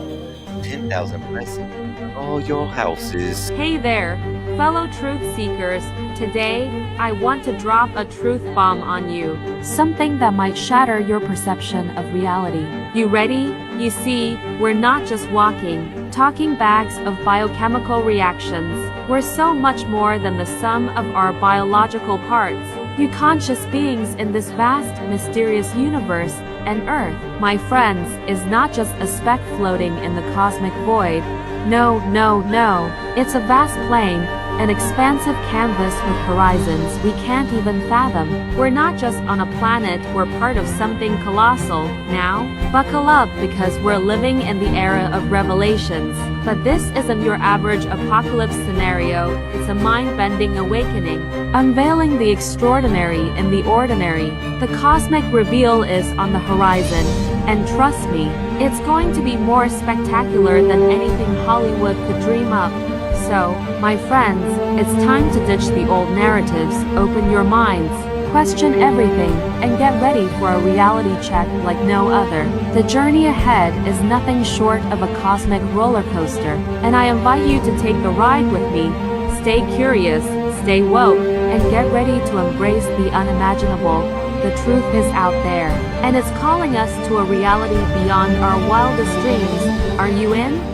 10,000 blessings on all your houses. Hey there, fellow truth seekers. Today, I want to drop a truth bomb on you. Something that might shatter your perception of reality. You ready? You see, we're not just walking, talking bags of biochemical reactions. We're so much more than the sum of our biological parts. You conscious beings in this vast, mysterious universe, and Earth, my friends, is not just a speck floating in the cosmic void. No, no, no. It's a vast plane, an expansive canvas with horizons we can't even fathom. We're not just on a planet, we're part of something colossal. Now, buckle up because we're living in the era of revelations. But this isn't your average apocalypse scenario, it's a mind-bending awakening, unveiling the extraordinary in the ordinary. The cosmic reveal is on the horizon, and trust me, it's going to be more spectacular than anything Hollywood could dream up. So, my friends, it's time to ditch the old narratives, open your minds, question everything, and get ready for a reality check like no other. The journey ahead is nothing short of a cosmic roller coaster, and I invite you to take the ride with me. Stay curious, stay woke, and get ready to embrace the unimaginable. The truth is out there, and it's calling us to a reality beyond our wildest dreams. Are you in?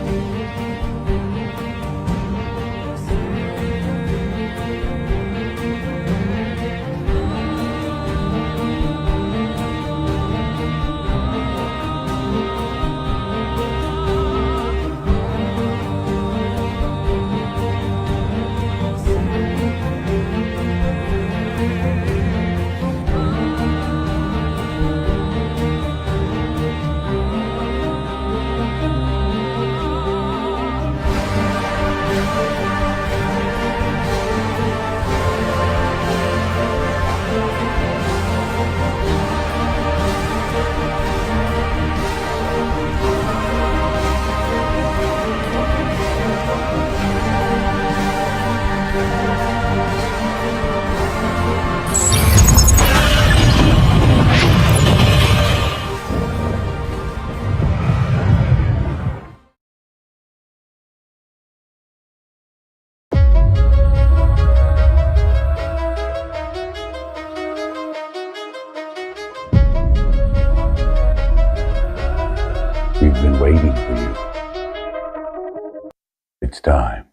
We've been waiting for you. It's time.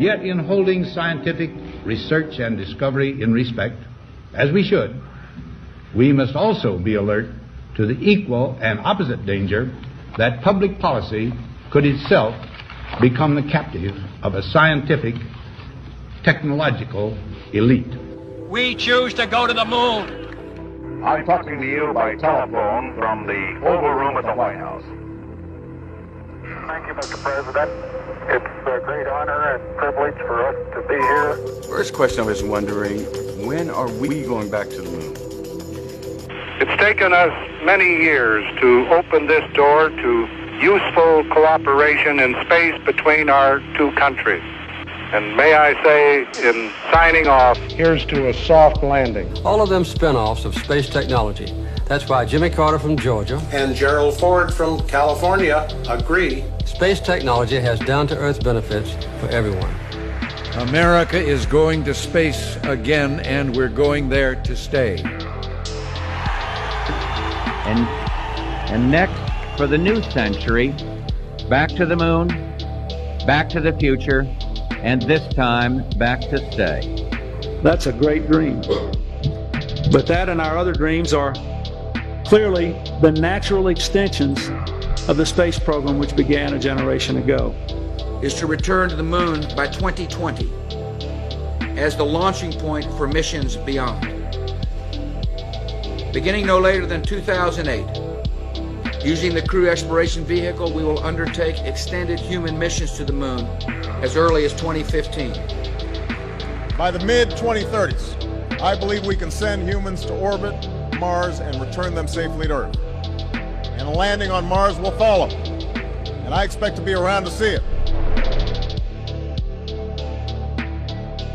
Yet in holding scientific research and discovery in respect, as we should, we must also be alert to the equal and opposite danger that public policy could itself become the captive of a scientific, technological elite. We choose to go to the moon. I'm talking to you by telephone from the Oval Room at the White House. Thank you, Mr. President. It's a great honor and privilege for us to be here. First question I was wondering, when are we going back to the moon? It's taken us many years to open this door to useful cooperation in space between our two countries. And may I say, in signing off, here's to a soft landing. All of them spin-offs of space technology. That's why Jimmy Carter from Georgia and Gerald Ford from California agree. Space technology has down-to-earth benefits for everyone. America is going to space again, and we're going there to stay. And next, for the new century, back to the moon, back to the future, and this time, back to stay. That's a great dream. But that and our other dreams are clearly the natural extensions of the space program which began a generation ago. Is to return to the moon by 2020 as the launching point for missions beyond. Beginning no later than 2008, using the Crew Exploration Vehicle, we will undertake extended human missions to the moon as early as 2015. By the mid-2030s, I believe we can send humans to orbit Mars and return them safely to Earth. And a landing on Mars will follow. And I expect to be around to see it.